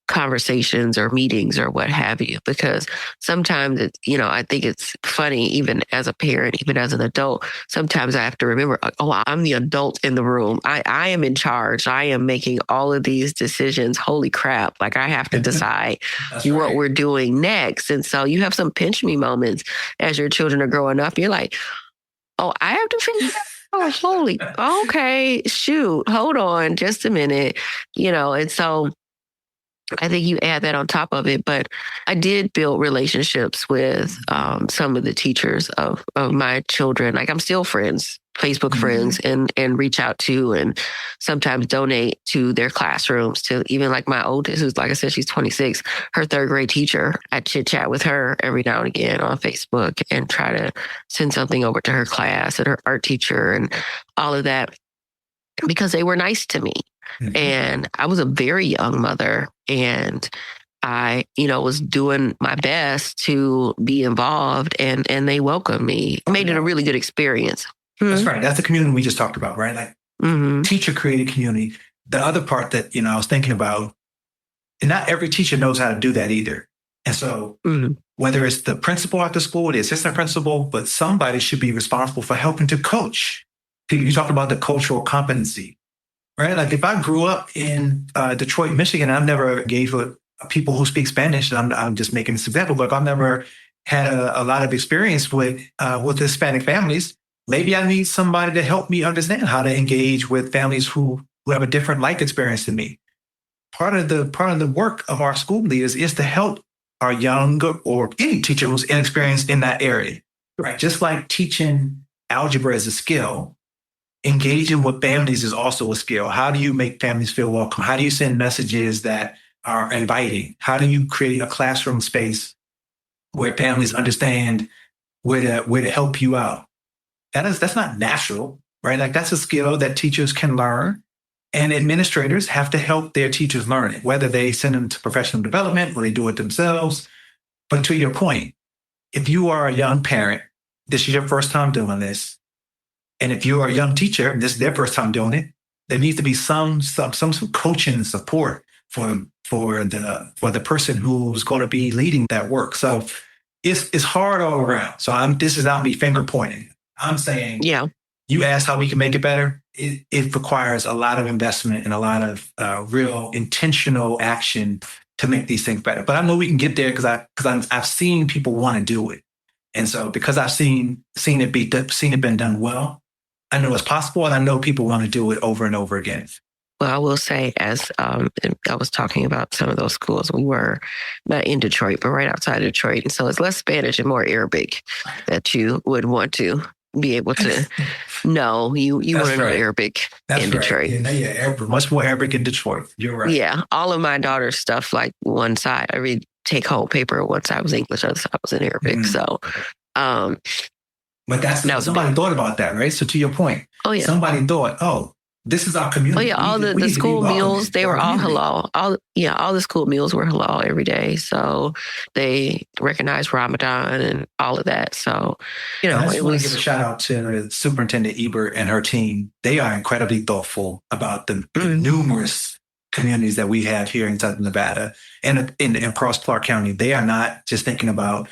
conversations or meetings or what have you, because sometimes it's, I think it's funny, even as a parent, even as an adult, sometimes I have to remember, oh, I'm the adult in the room. I am in charge. I am making all of these decisions. Holy crap. Like I have to decide what we're doing next. And so you have some pinch me moments as your children are growing up. You're like, oh, I have to figure that. Oh, holy. Okay. Shoot. Hold on just a minute. And so I think you add that on top of it. But I did build relationships with some of the teachers of my children. Like I'm still friends, Facebook friends, and reach out to and sometimes donate to their classrooms, to even like my oldest, who's, like I said, she's 26, her third grade teacher. I chit chat with her every now and again on Facebook and try to send something over to her class and her art teacher and all of that, because they were nice to me. And I was a very young mother, and I, was doing my best to be involved, and they welcomed me. Made it a really good experience. That's right. That's the community we just talked about, right? Like teacher created community. The other part that, I was thinking about, and not every teacher knows how to do that either. And so whether it's the principal at the school, the assistant principal, but somebody should be responsible for helping to coach. You talked about the cultural competency. Right? Like if I grew up in Detroit, Michigan, I've never engaged with people who speak Spanish. I'm just making this example, but I've never had a lot of experience with Hispanic families. Maybe I need somebody to help me understand how to engage with families who have a different life experience than me. Part of the work of our school leaders is to help our younger or any teacher who's inexperienced in that area. Right? Just like teaching algebra is a skill, engaging with families is also a skill. How do you make families feel welcome? How do you send messages that are inviting? How do you create a classroom space where families understand where to help you out? That's not natural, right? Like that's a skill that teachers can learn, and administrators have to help their teachers learn it, whether they send them to professional development or they do it themselves. But to your point, if you are a young parent, this is your first time doing this, and if you are a young teacher, this is their first time doing it, there needs to be some coaching and support for the person who's going to be leading that work. So it's hard all around. So this is not me finger pointing. I'm saying, you asked how we can make it better. It requires a lot of investment and a lot of real intentional action to make these things better. But I know we can get there because I've seen people want to do it, and so because I've seen it been done well, I know it's possible, and I know people want to do it over and over again. Well, I will say, as I was talking about some of those schools, we were not in Detroit, but right outside Detroit. And so it's less Spanish and more Arabic that you would want to be able to know. You want to know Arabic in Detroit. Yeah, much more Arabic in Detroit. You're right. Yeah. All of my daughter's stuff, like one side, I read take-home paper. One side was English, other side was in Arabic. So, but somebody thought about that, right? So to your point, somebody thought, this is our community. Oh yeah, all the school meals, they were all halal. All the school meals were halal every day. So they recognized Ramadan and all of that. So, I just want to give a shout out to Superintendent Ebert and her team. They are incredibly thoughtful about the numerous communities that we have here in Southern Nevada and across Clark County. They are not just thinking about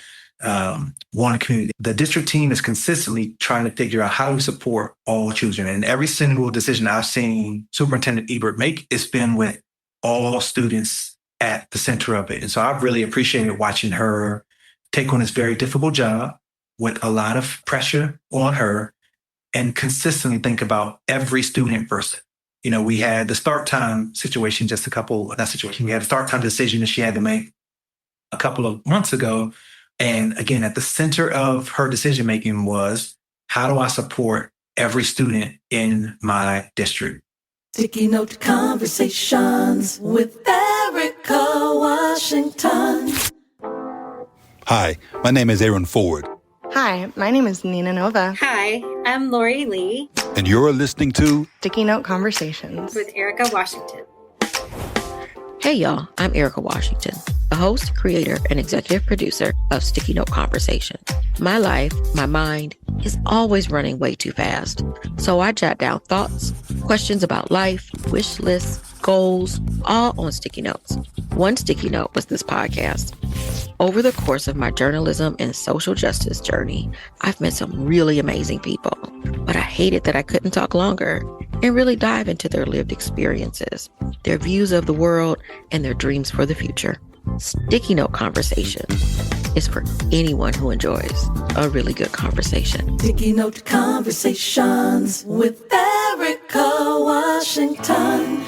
one community. The district team is consistently trying to figure out how to support all children. And every single decision I've seen Superintendent Ebert make, it's been with all students at the center of it. And so I've really appreciated watching her take on this very difficult job with a lot of pressure on her and consistently think about every student first. We had the start time situation we had a start time decision that she had to make a couple of months ago. And again, at the center of her decision-making was, how do I support every student in my district? Sticky Note Conversations with Erika Washington. Hi, my name is Aaron Ford. Hi, my name is Nina Nova. Hi, I'm Lori Lee. And you're listening to Sticky Note Conversations with Erika Washington. Hey y'all, I'm Erika Washington, the host, creator, and executive producer of Sticky Note Conversation. My life, my mind, is always running way too fast. So I jot down thoughts, questions about life, wish lists, goals, all on sticky notes. One sticky note was this podcast. Over the course of my journalism and social justice journey, I've met some really amazing people, but I hated that I couldn't talk longer and really dive into their lived experiences, their views of the world, and their dreams for the future. Sticky Note Conversation is for anyone who enjoys a really good conversation. Sticky Note Conversations with Erika Washington.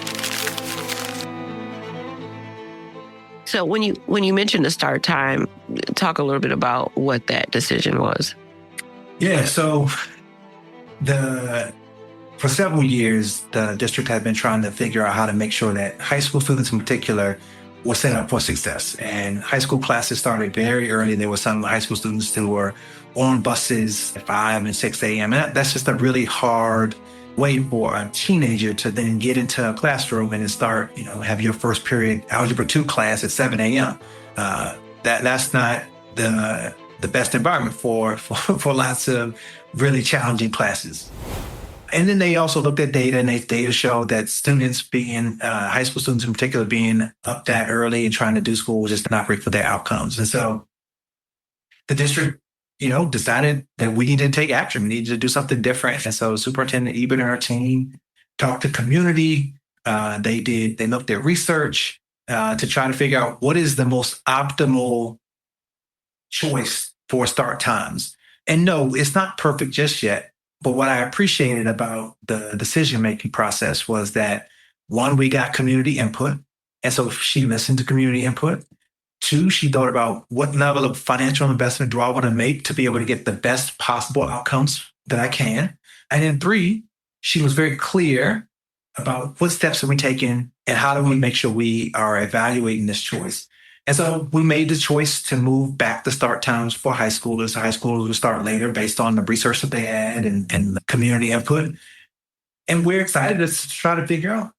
So when you mentioned the start time, talk a little bit about what that decision was. Yeah, so for several years, the district had been trying to figure out how to make sure that high school students in particular were set up for success. And high school classes started very early. There were some high school students who were on buses at 5 and 6 a.m. And that's just a really hard way for a teenager to then get into a classroom and start, have your first period Algebra 2 class at 7 a.m. That's not the best environment for lots of really challenging classes. And then they also looked at data, and data showed that students high school students in particular, being up that early and trying to do school was just not great for their outcomes. And so the district, decided that we needed to take action. We needed to do something different. And so Superintendent Ebert and her team talked to community. They looked at research to try to figure out what is the most optimal choice for start times. And no, it's not perfect just yet. But what I appreciated about the decision-making process was that, one, we got community input. And so she listened to community input. 2, she thought about what level of financial investment do I want to make to be able to get the best possible outcomes that I can. And then 3, she was very clear about what steps are we taking and how do we make sure we are evaluating this choice. And so we made the choice to move back the start times for high schoolers. High schoolers would start later based on the research that they had and the community input. And we're excited to try to figure out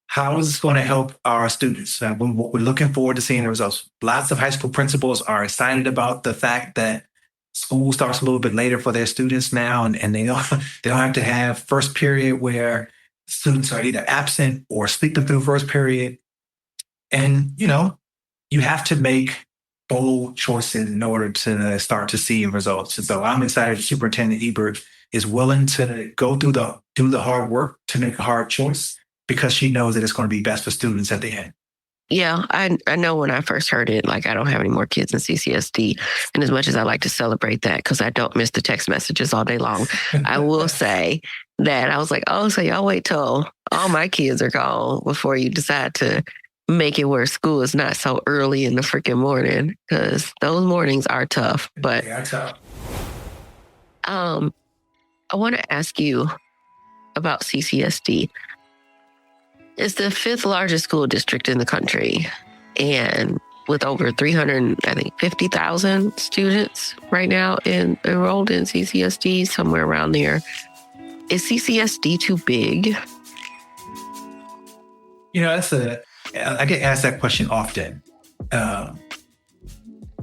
how is this going to help our students. We're looking forward to seeing the results. Lots of high school principals are excited about the fact that school starts a little bit later for their students now, and they don't have to have first period where students are either absent or sleeping through first period. And, you have to make bold choices in order to start to see results. And so I'm excited that Superintendent Ebert is willing to go do the hard work to make a hard choice because she knows that it's going to be best for students at the end. Yeah, I know when I first heard it, I don't have any more kids in CCSD. And as much as I like to celebrate that, because I don't miss the text messages all day long, I will say that I was like, oh, so y'all wait till all my kids are gone before you decide to make it where school is not so early in the freaking morning, because those mornings are tough. But yeah, tough. I want to ask you about CCSD. It's the 5th largest school district in the country, and with over 350,000 students right now enrolled in CCSD, somewhere around there. Is CCSD too big? I get asked that question often.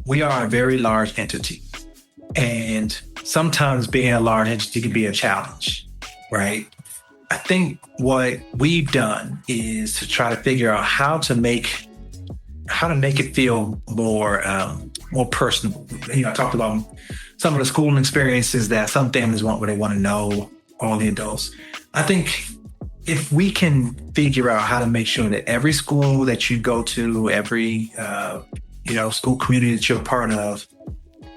We are a very large entity, and sometimes being a large entity can be a challenge, right? I think what we've done is to try to figure out how to make it feel more personal. I talked about some of the schooling experiences that some families want, where they want to know all the adults. I think if we can figure out how to make sure that every school that you go to, every school community that you're a part of,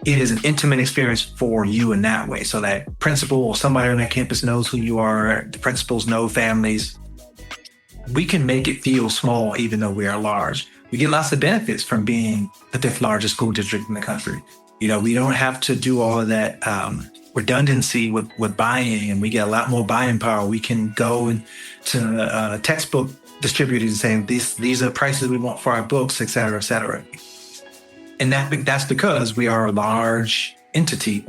it is an intimate experience for you in that way, so that principal or somebody on that campus knows who you are, the principals know families. We can make it feel small even though we are large. We get lots of benefits from being the 5th largest school district in the country. We don't have to do all of that redundancy with buying, and we get a lot more buying power. We can go to textbook distributors and say, these are prices we want for our books, et cetera, et cetera. And that's because we are a large entity,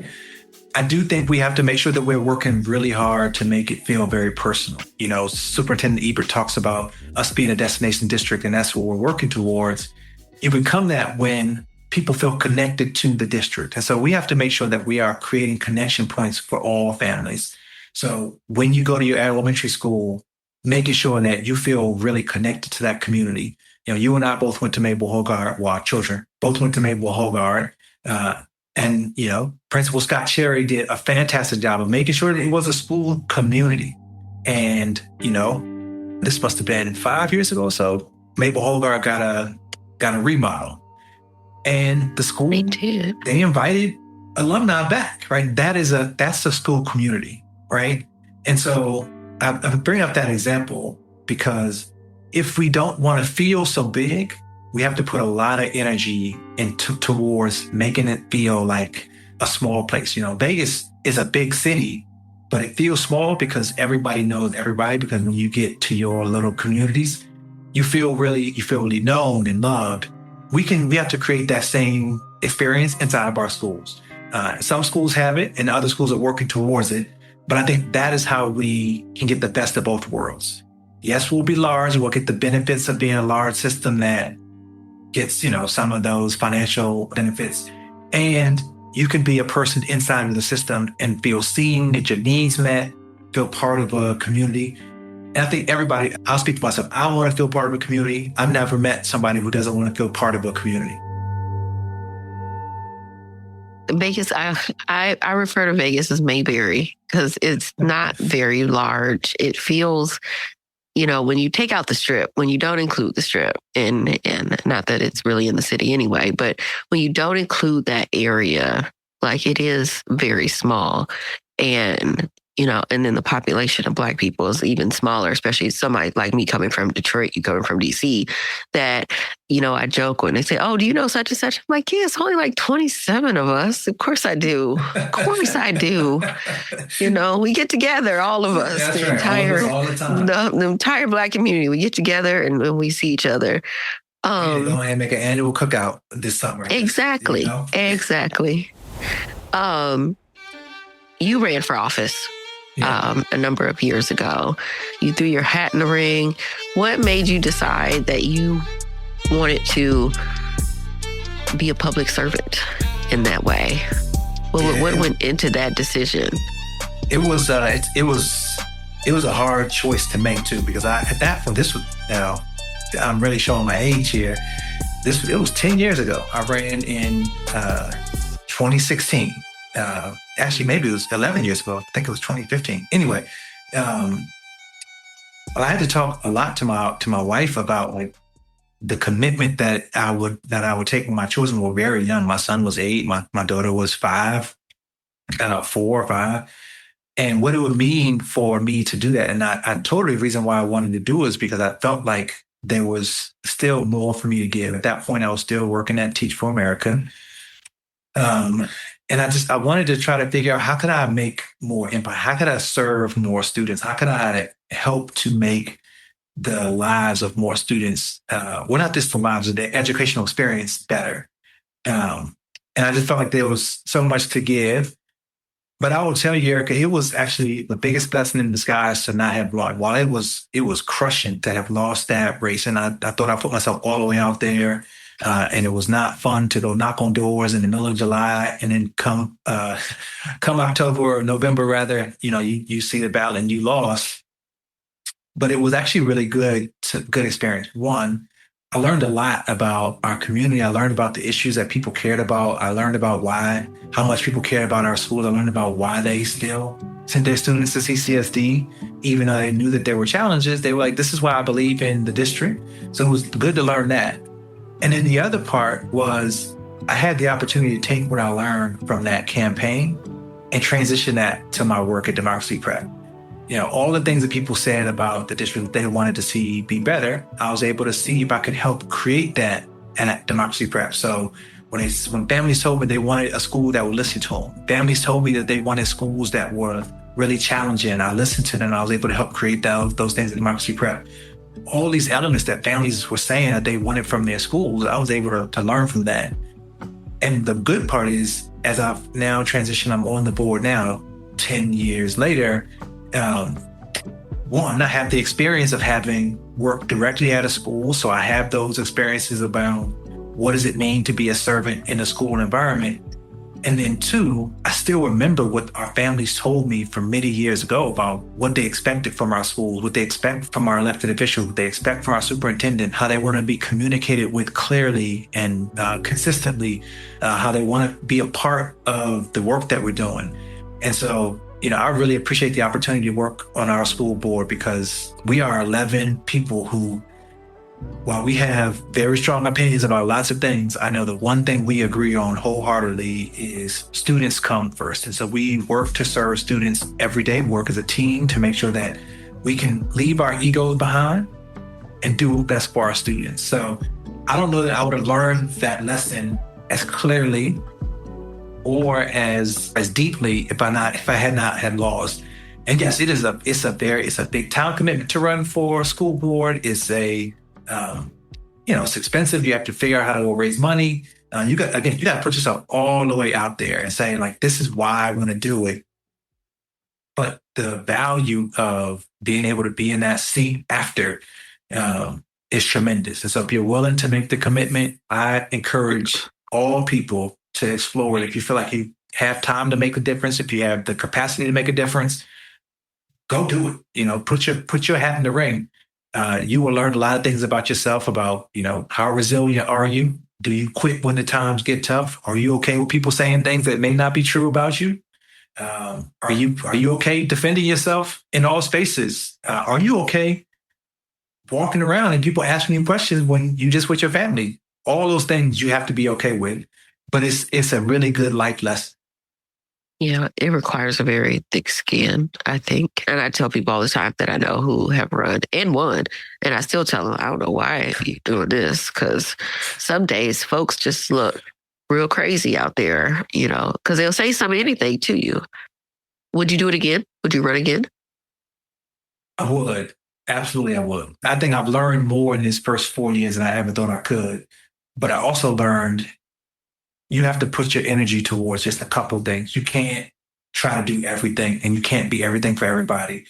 I do think we have to make sure that we're working really hard to make it feel very personal. You know, Superintendent Ebert talks about us being a destination district, and that's what we're working towards. You become that when people feel connected to the district. And so we have to make sure that we are creating connection points for all families. So when you go to your elementary school, making sure that you feel really connected to that community. You know, you and I both went to Mabel Hogard, well, our children both went to Mabel Hogard. And, you know, Principal Scott Cherry did a fantastic job of making sure that it was a school community. And, you know, this must have been 5 years ago or so. Mabel Hogard got a remodel. And the school, they invited alumni back, right? That's a school community, right? And so I bring up that example because if we don't want to feel so big, we have to put a lot of energy towards making it feel like a small place. You know, Vegas is a big city, but it feels small because everybody knows everybody. Because when you get to your little communities, you feel really known and loved. We have to create that same experience inside of our schools. Some schools have it, and other schools are working towards it. But I think that is how we can get the best of both worlds. Yes, we'll be large. We'll get the benefits of being a large system that gets, you know, some of those financial benefits. And you can be a person inside of the system and feel seen, get your needs met, feel part of a community. And I think everybody, I'll speak for myself, I want to feel part of a community. I've never met somebody who doesn't want to feel part of a community. Vegas, I refer to Vegas as Mayberry because it's not very large. It feels, you know, when you take out the strip, when you don't include the strip, and not that it's really in the city anyway, but when you don't include that area, like it is very small. And, you know, and then the population of Black people is even smaller, especially somebody like me coming from Detroit, you coming from DC, that, you know, I joke when they say, oh, do you know such and such? I'm like, yeah, it's only like 27 of us. Of course I do. Of course I do. You know, we get together, all of us, That's the right. entire, all the time. the entire Black community. We get together and we see each other. Go ahead and make an annual cookout this summer. Exactly. You know? Exactly. You ran for office. Yeah. A number of years ago. You threw your hat in the ring. What made you decide that you wanted to be a public servant in that way? What went into that decision? It was a hard choice to make too, because I'm really showing my age here. It was 10 years ago. I ran in 2016. Actually, maybe it was 11 years ago. I think it was 2015. Anyway, I had to talk a lot to my wife about like the commitment that I would take when my children were very young. My son was 8. My daughter was 5, 4 or 5, and what it would mean for me to do that. And I totally, the reason why I wanted to do it is because I felt like there was still more for me to give. At that point, I was still working at Teach for America. And I wanted to try to figure out, how could I make more impact? How could I serve more students? How could I help to make the lives of more students, not just the lives of the educational experience, better? And I just felt like there was so much to give. But I will tell you, Erika, it was actually the biggest blessing in disguise to not have lost. While it was crushing to have lost that race, and I thought I put myself all the way out there. And it was not fun to go knock on doors in the middle of July, and then come October or November, rather, you know, you see the battle and you lost. But it was actually really good experience. One, I learned a lot about our community. I learned about the issues that people cared about. I learned about how much people cared about our schools. I learned about why they still sent their students to CCSD, even though they knew that there were challenges. They were like, this is why I believe in the district. So it was good to learn that. And then the other part was I had the opportunity to take what I learned from that campaign and transition that to my work at Democracy Prep. You know, all the things that people said about the district that they wanted to see be better, I was able to see if I could help create that at Democracy Prep. So when families told me they wanted a school that would listen to them, families told me that they wanted schools that were really challenging, I listened to them, and I was able to help create those things at Democracy Prep. All these elements that families were saying that they wanted from their schools, I was able to learn from that. And the good part is as I've now transitioned, I'm on the board now, 10 years later. One, I have the experience of having worked directly at a school. So I have those experiences about what does it mean to be a servant in a school environment. And then two, I still remember what our families told me from many years ago about what they expected from our schools, what they expect from our elected officials, what they expect from our superintendent, how they want to be communicated with clearly and consistently, how they want to be a part of the work that we're doing. And so, I really appreciate the opportunity to work on our school board because we are 11 people who, while we have very strong opinions about lots of things, I know the one thing we agree on wholeheartedly is students come first. And so we work to serve students every day, work as a team to make sure that we can leave our egos behind and do what's best for our students. So I don't know that I would have learned that lesson as clearly or as deeply if I had not had lost. And yes, it's a big time commitment to run for a school board. It's it's expensive. You have to figure out how to raise money. You got to put yourself all the way out there and say, like, this is why I want to do it. But the value of being able to be in that seat after is tremendous. And so if you're willing to make the commitment, I encourage all people to explore it. If you feel like you have time to make a difference, if you have the capacity to make a difference, go do it. Put your hat in the ring. You will learn a lot of things about yourself, about, how resilient are you? Do you quit when the times get tough? Are you okay with people saying things that may not be true about you? Are you okay defending yourself in all spaces? Are you okay walking around and people asking you questions when you just with your family? All those things you have to be okay with. But it's a really good life lesson. Yeah, it requires a very thick skin, I think. And I tell people all the time that I know who have run and won. And I still tell them, I don't know why you're doing this, because some days folks just look real crazy out there, because they'll say anything to you. Would you do it again? Would you run again? I would. Absolutely, I would. I think I've learned more in these first 4 years than I ever thought I could. But I also learned you have to put your energy towards just a couple of things. You can't try to do everything and you can't be everything for everybody.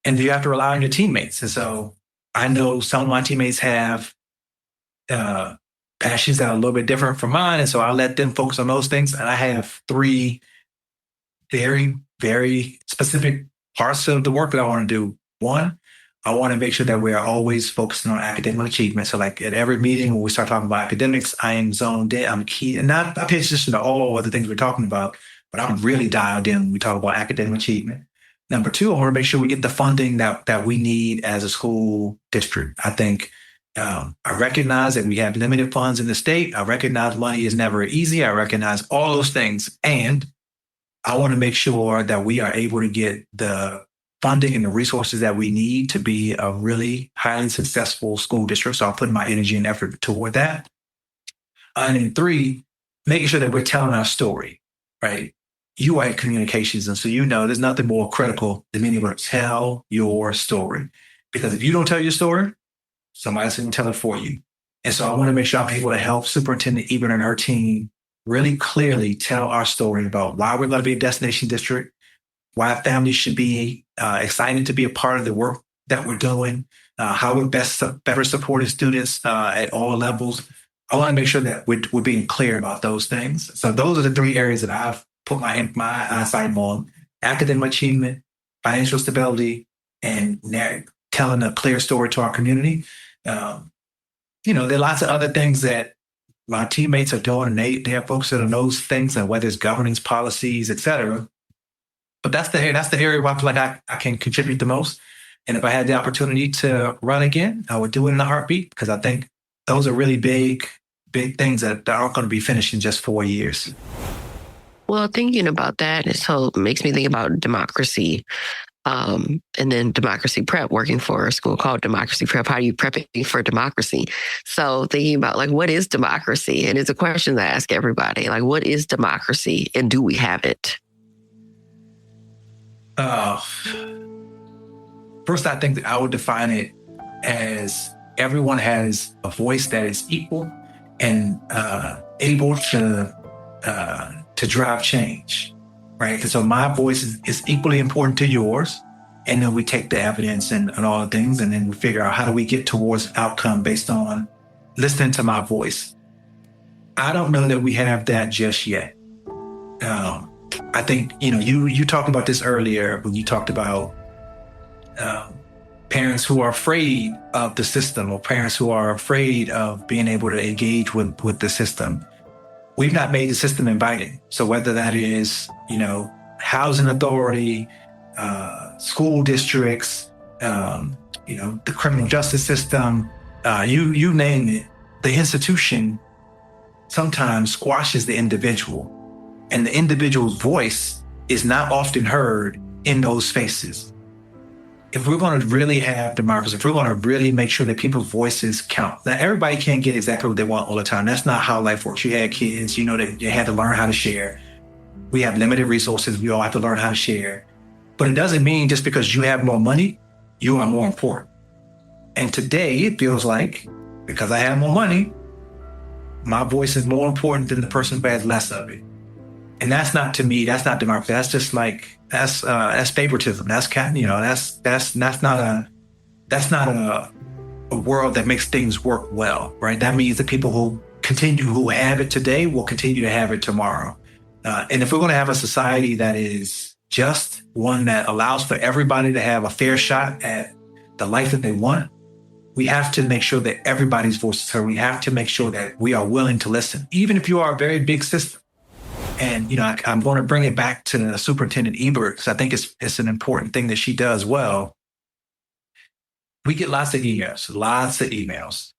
And you have to rely on your teammates. And so I know some of my teammates have passions that are a little bit different from mine. And so I let them focus on those things. And I have 3 very, very specific parts of the work that I want to do. One, I want to make sure that we're always focusing on academic achievement. So like at every meeting when we start talking about academics, I am zoned in. I'm key. And I pay attention to all of the things we're talking about, but I'm really dialed in when we talk about academic achievement. Number 2, I want to make sure we get the funding that we need as a school district. I think I recognize that we have limited funds in the state. I recognize money is never easy. I recognize all those things. And I want to make sure that we are able to get the funding and the resources that we need to be a really highly successful school district. So I'll put my energy and effort toward that. And then 3, making sure that we're telling our story, right? You are in communications. And so, there's nothing more critical than being able to tell your story. Because if you don't tell your story, somebody's going to tell it for you. And so I want to make sure I'm able to help Superintendent Ebert and her team really clearly tell our story about why we're going to be a destination district, why families should be excited to be a part of the work that we're doing, how we better support students at all levels. I want to make sure that we're being clear about those things. So those are the 3 areas that I've put my eyesight on: academic achievement, financial stability, and telling a clear story to our community. There are lots of other things that my teammates are doing, and they have folks that are those things, and whether it's governance policies, et cetera. But that's the area where I feel like I can contribute the most. And if I had the opportunity to run again, I would do it in a heartbeat, because I think those are really big things that aren't going to be finished in just 4 years. Well, thinking about that, it makes me think about democracy. And then democracy prep, working for a school called Democracy Prep. How are you prepping for democracy? So thinking about what is democracy? And it's a question that I ask everybody. What is democracy and do we have it? First, I think that I would define it as everyone has a voice that is equal and able to to drive change, right? And so my voice is equally important to yours. And then we take the evidence and all the things, and then we figure out how do we get towards outcome based on listening to my voice. I don't know that we have that just yet. I think, you talked about this earlier when you talked about parents who are afraid of the system, or parents who are afraid of being able to engage with the system. We've not made the system inviting. So whether that is, housing authority, school districts, the criminal justice system, you name it, the institution sometimes squashes the individual, and the individual's voice is not often heard in those spaces. If we're going to really have democracy, if we're going to really make sure that people's voices count, now everybody can't get exactly what they want all the time. That's not how life works. You had kids, that you had to learn how to share. We have limited resources. We all have to learn how to share. But it doesn't mean just because you have more money, you are more important. And today it feels like, because I have more money, my voice is more important than the person who has less of it. And that's not, to me, that's not democracy. That's just like, that's favoritism. That's not a world that makes things work well, right? That means the people who have it today will continue to have it tomorrow. And if we're going to have a society that is just, one that allows for everybody to have a fair shot at the life that they want, we have to make sure that everybody's voice is heard. We have to make sure that we are willing to listen, even if you are a very big system. And, I'm going to bring it back to Superintendent Ebert, because I think it's an important thing that she does well. We get lots of emails.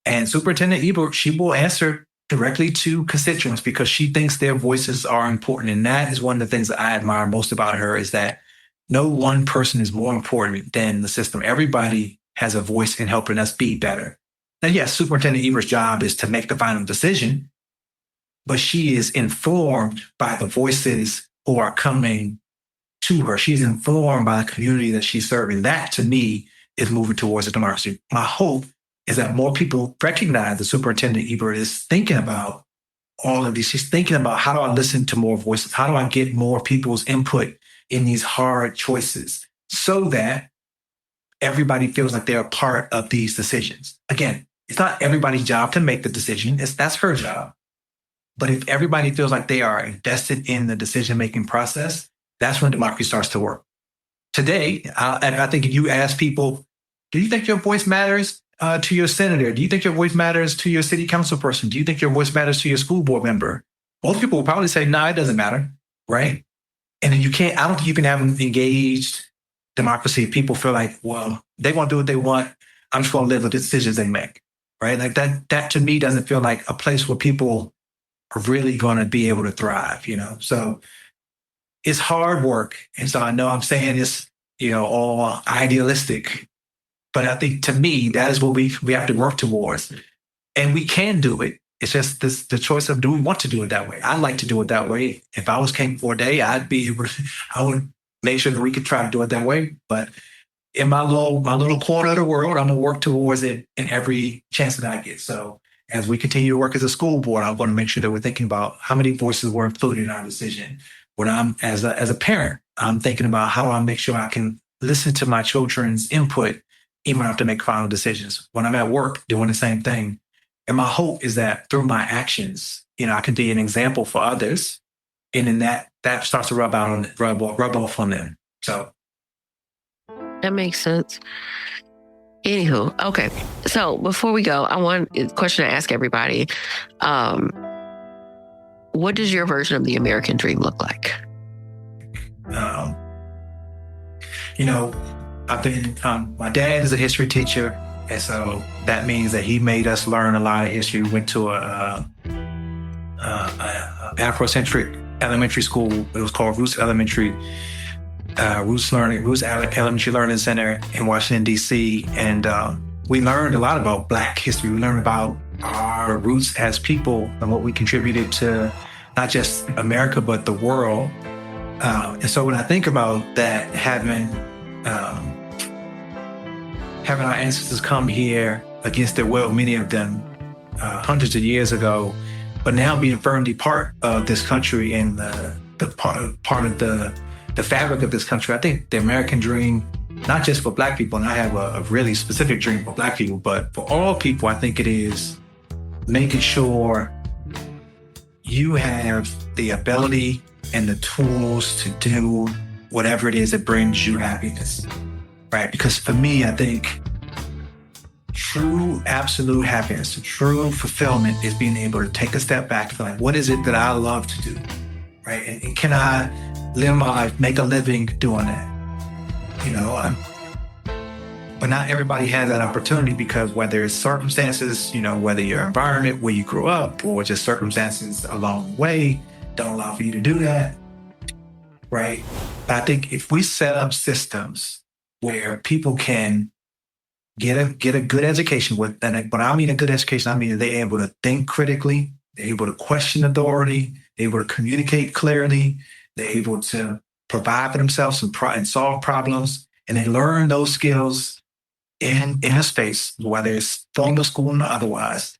And Superintendent Ebert, she will answer directly to constituents because she thinks their voices are important. And that is one of the things that I admire most about her, is that no one person is more important than the system. Everybody has a voice in helping us be better. Now, yes, Superintendent Ebert's job is to make the final decision, but she is informed by the voices who are coming to her. She's informed by the community that she's serving. That, to me, is moving towards a democracy. My hope is that more people recognize that Superintendent Ebert is thinking about all of these. She's thinking about, how do I listen to more voices? How do I get more people's input in these hard choices so that everybody feels like they're a part of these decisions? Again, it's not everybody's job to make the decision. That's her job. But if everybody feels like they are invested in the decision-making process, that's when democracy starts to work. Today, I think if you ask people, do you think your voice matters to your senator? Do you think your voice matters to your city council person? Do you think your voice matters to your school board member? Most people will probably say, no, it doesn't matter, right? And then I don't think you can have an engaged democracy if people feel like, well, they want to do what they want. I'm just going to live with the decisions they make, right? Like that to me doesn't feel like a place where people are really going to be able to thrive, So it's hard work. And so I know I'm saying this, all idealistic, but I think, to me, that is what we have to work towards. And we can do it. It's just the choice of, do we want to do it that way? I'd like to do it that way. If I was king for a day, I would make sure that we could try to do it that way. But in my little corner of the world, I'm going to work towards it in every chance that I get. So as we continue to work as a school board, I want to make sure that we're thinking about how many voices were included in our decision. When I'm, as a parent, I'm thinking about how do I make sure I can listen to my children's input, even when I have to make final decisions. When I'm at work, doing the same thing. And my hope is that through my actions, I can be an example for others. And then that starts to rub off on them. So that makes sense. Anywho, okay. So before we go, I want a question to ask everybody. What does your version of the American dream look like? I've been, my dad is a history teacher. And so that means that he made us learn a lot of history. We went to a Afrocentric elementary school. It was called Roots Elementary. Roots Elementary Learning Center in Washington, D.C. And we learned a lot about Black history. We learned about our roots as people and what we contributed to not just America, but the world. And so when I think about that, having our ancestors come here against their will, many of them hundreds of years ago, but now being firmly part of this country and the part of the fabric of this country, I think the American dream, not just for Black people, and I have a really specific dream for Black people, but for all people, I think it is making sure you have the ability and the tools to do whatever it is that brings you happiness, right? Because for me, I think true absolute happiness, true fulfillment is being able to take a step back and like, what is it that I love to do, right? And can I live my life, make a living doing that? But not everybody has that opportunity because whether it's circumstances, whether your environment, where you grew up, or just circumstances along the way don't allow for you to do that, right? But I think if we set up systems where people can get a good education, when I mean a good education, I mean they're able to think critically, they're able to question authority, they're able to communicate clearly, they're able to provide for themselves and solve problems, and they learn those skills in a space, whether it's formal school or otherwise,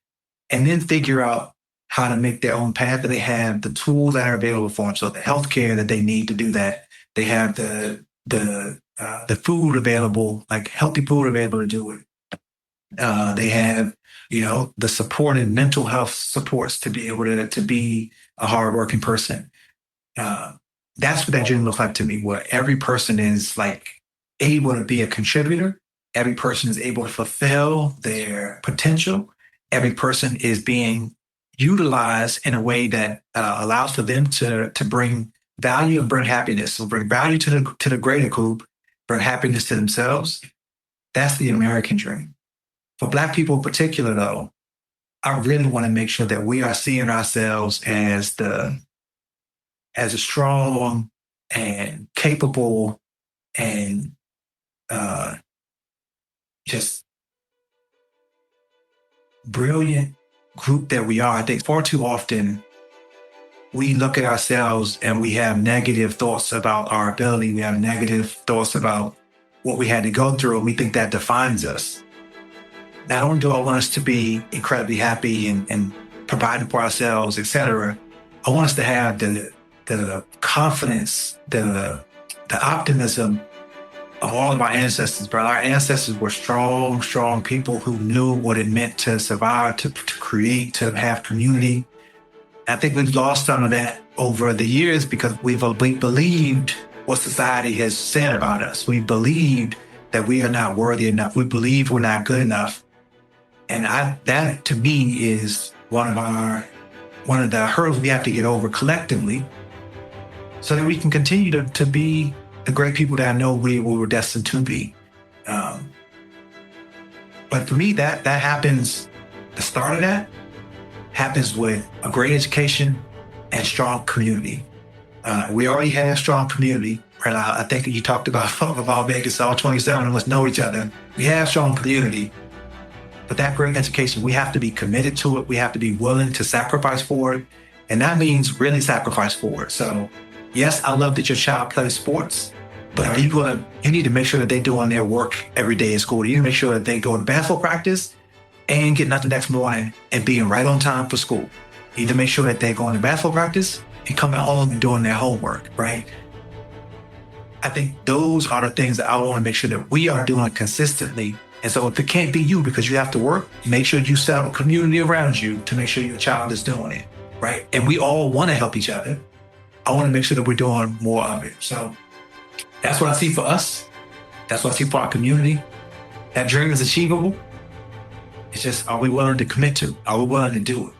and then figure out how to make their own path, that they have the tools that are available for them. So the healthcare that they need to do that, they have the food available, like healthy food available to do it. They have, the support and mental health supports to be able to be a hardworking person. That's what that dream looks like to me, where every person is like able to be a contributor. Every person is able to fulfill their potential. Every person is being utilized in a way that allows for them to bring value and bring happiness. So bring value to the greater group, bring happiness to themselves. That's the American dream. For Black people in particular, though, I really want to make sure that we are seeing ourselves as a strong and capable and just brilliant group that we are. I think far too often we look at ourselves and we have negative thoughts about our ability. We have negative thoughts about what we had to go through, and we think that defines us. Not only do I want us to be incredibly happy and providing for ourselves, etc., I want us to have the confidence, the optimism of all of our ancestors. But our ancestors were strong people who knew what it meant to survive, to create, to have community. I think we've lost some of that over the years because we believed what society has said about us. We believed that we are not worthy enough. We believe we're not good enough. And that to me is one of the hurdles we have to get over collectively, so that we can continue to be the great people that I know we were destined to be. But for me, that happens. The start of that happens with a great education and strong community. We already have a strong community. Right? I think you talked about Vegas, all 27 of us know each other. We have strong community. But that great education, we have to be committed to it. We have to be willing to sacrifice for it. And that means really sacrifice for it. So yes, I love that your child plays sports, but you need to make sure that they're doing their work every day at school. You need to make sure that they go to basketball practice and getting up the next morning and being right on time for school. You need to make sure that they're going to basketball practice and coming home and doing their homework, right? I think those are the things that I want to make sure that we are doing consistently. And so if it can't be you because you have to work, make sure you set a community around you to make sure your child is doing it, right? And we all want to help each other. I want to make sure that we're doing more of it. So that's what I see for us. That's what I see for our community. That dream is achievable. It's just, are we willing to commit to? Are we willing to do it?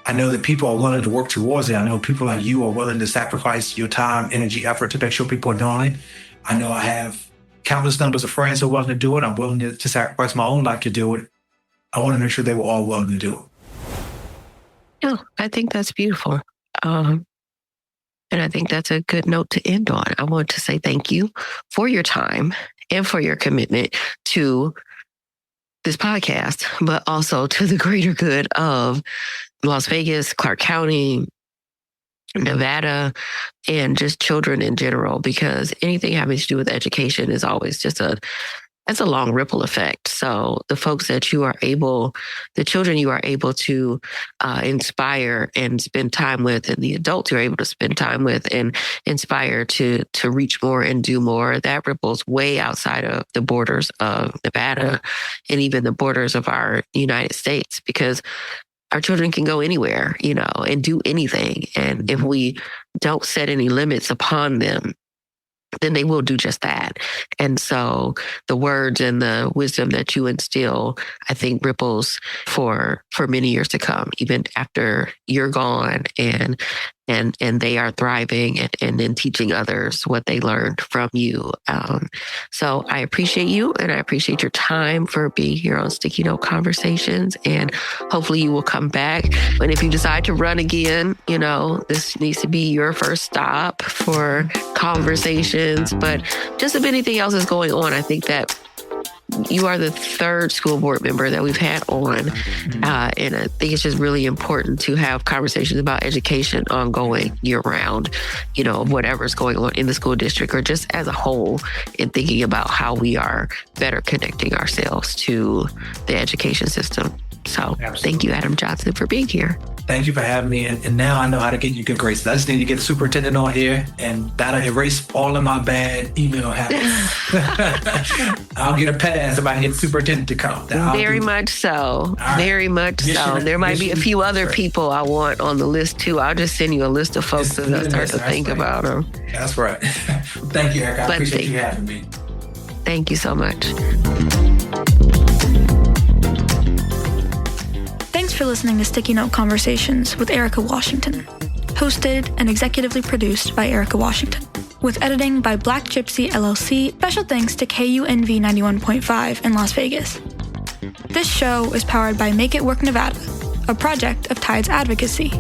I know that people are willing to work towards it. I know people like you are willing to sacrifice your time, energy, effort to make sure people are doing it. I know I have countless numbers of friends who are willing to do it. I'm willing to sacrifice my own life to do it. I want to make sure they were all willing to do it. No, I think that's beautiful. And I think that's a good note to end on. I want to say thank you for your time and for your commitment to this podcast, but also to the greater good of Las Vegas, Clark County, Nevada, and just children in general, because anything having to do with education is always just a that's a long ripple effect. So the folks that the children you are able to inspire and spend time with, and the adults you're able to spend time with and inspire to reach more and do more, that ripples way outside of the borders of Nevada and even the borders of our United States, because our children can go anywhere, and do anything. And if we don't set any limits upon them, then they will do just that. And so the words and the wisdom that you instill, I think, ripples for many years to come, even after you're gone, and they are thriving and then teaching others what they learned from you. So I appreciate you, and I appreciate your time for being here on Sticky Note Conversations. And hopefully you will come back. And if you decide to run again, this needs to be your first stop for conversations. But just if anything else is going on, I think that you are the third school board member that we've had on. And I think it's just really important to have conversations about education ongoing year round, whatever's going on in the school district or just as a whole, in thinking about how we are better connecting ourselves to the education system. So Absolutely. Thank you, Adam Johnson, for being here. Thank you for having me. And now I know how to get you good graces. I just need to get the superintendent on here, and that'll erase all of my bad email habits. I'll get a pass if I get the superintendent to come. Very much so. Right. Very much so. There might be a few other people I want on the list too. I'll just send you a list of folks as I start to think about them. That's right. Thank you, Erika. I appreciate you having me. Thank you so much. Thanks for listening to Sticky Note Conversations with Erika Washington. Hosted and executively produced by Erika Washington. With editing by Black Gypsy LLC. Special thanks to KUNV 91.5 in Las Vegas. This show is powered by Make It Work Nevada, a project of Tides Advocacy.